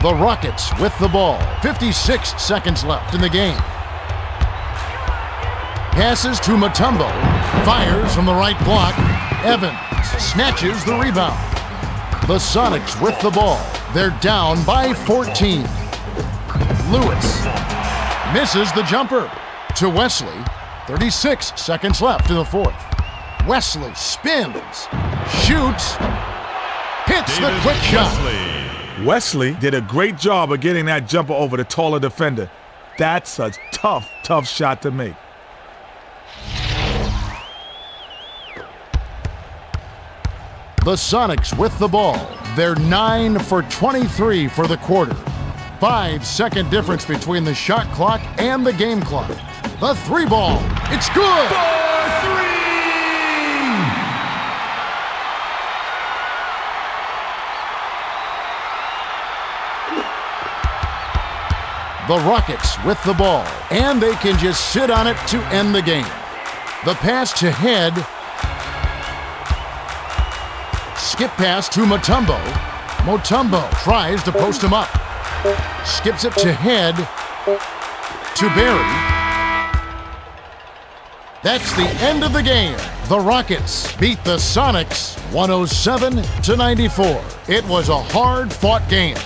Speaker 3: The Rockets with the ball. 56 seconds left in the game. Passes to Mutombo. Fires from the right block. Evans snatches the rebound. The Sonics with the ball. They're down by 14. Lewis misses the jumper. To Wesley. 36 seconds left in the fourth. Wesley spins. Shoots. Hits the quick shot.
Speaker 4: Wesley did a great job of getting that jumper over the taller defender. That's a tough, tough shot to make.
Speaker 3: The Sonics with the ball. They're 9 for 23 for the quarter. 5-second difference between the shot clock and the game clock. The three ball. It's good. The Rockets with the ball, and they can just sit on it to end the game. The pass to Head. Skip pass to Mutombo. Mutombo tries to post him up. Skips it to Head. To Barry. That's the end of the game. The Rockets beat the Sonics 107-94. It was a hard-fought game.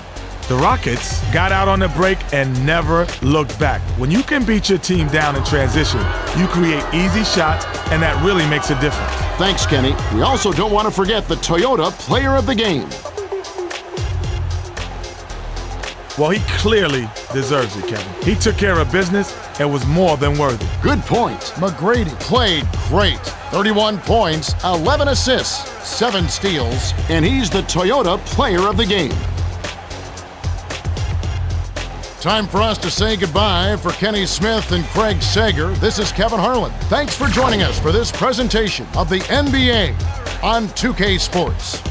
Speaker 4: The Rockets got out on the break and never looked back. When you can beat your team down in transition, you create easy shots, and that really makes a difference.
Speaker 3: Thanks, Kenny. We also don't want to forget the Toyota Player of the Game.
Speaker 4: Well, he clearly deserves it, Kevin. He took care of business and was more than worthy.
Speaker 3: Good point. McGrady played great. 31 points, 11 assists, 7 steals, and he's the Toyota Player of the Game. Time for us to say goodbye. For Kenny Smith and Craig Sager, this is Kevin Harlan. Thanks for joining us for this presentation of the NBA on 2K Sports.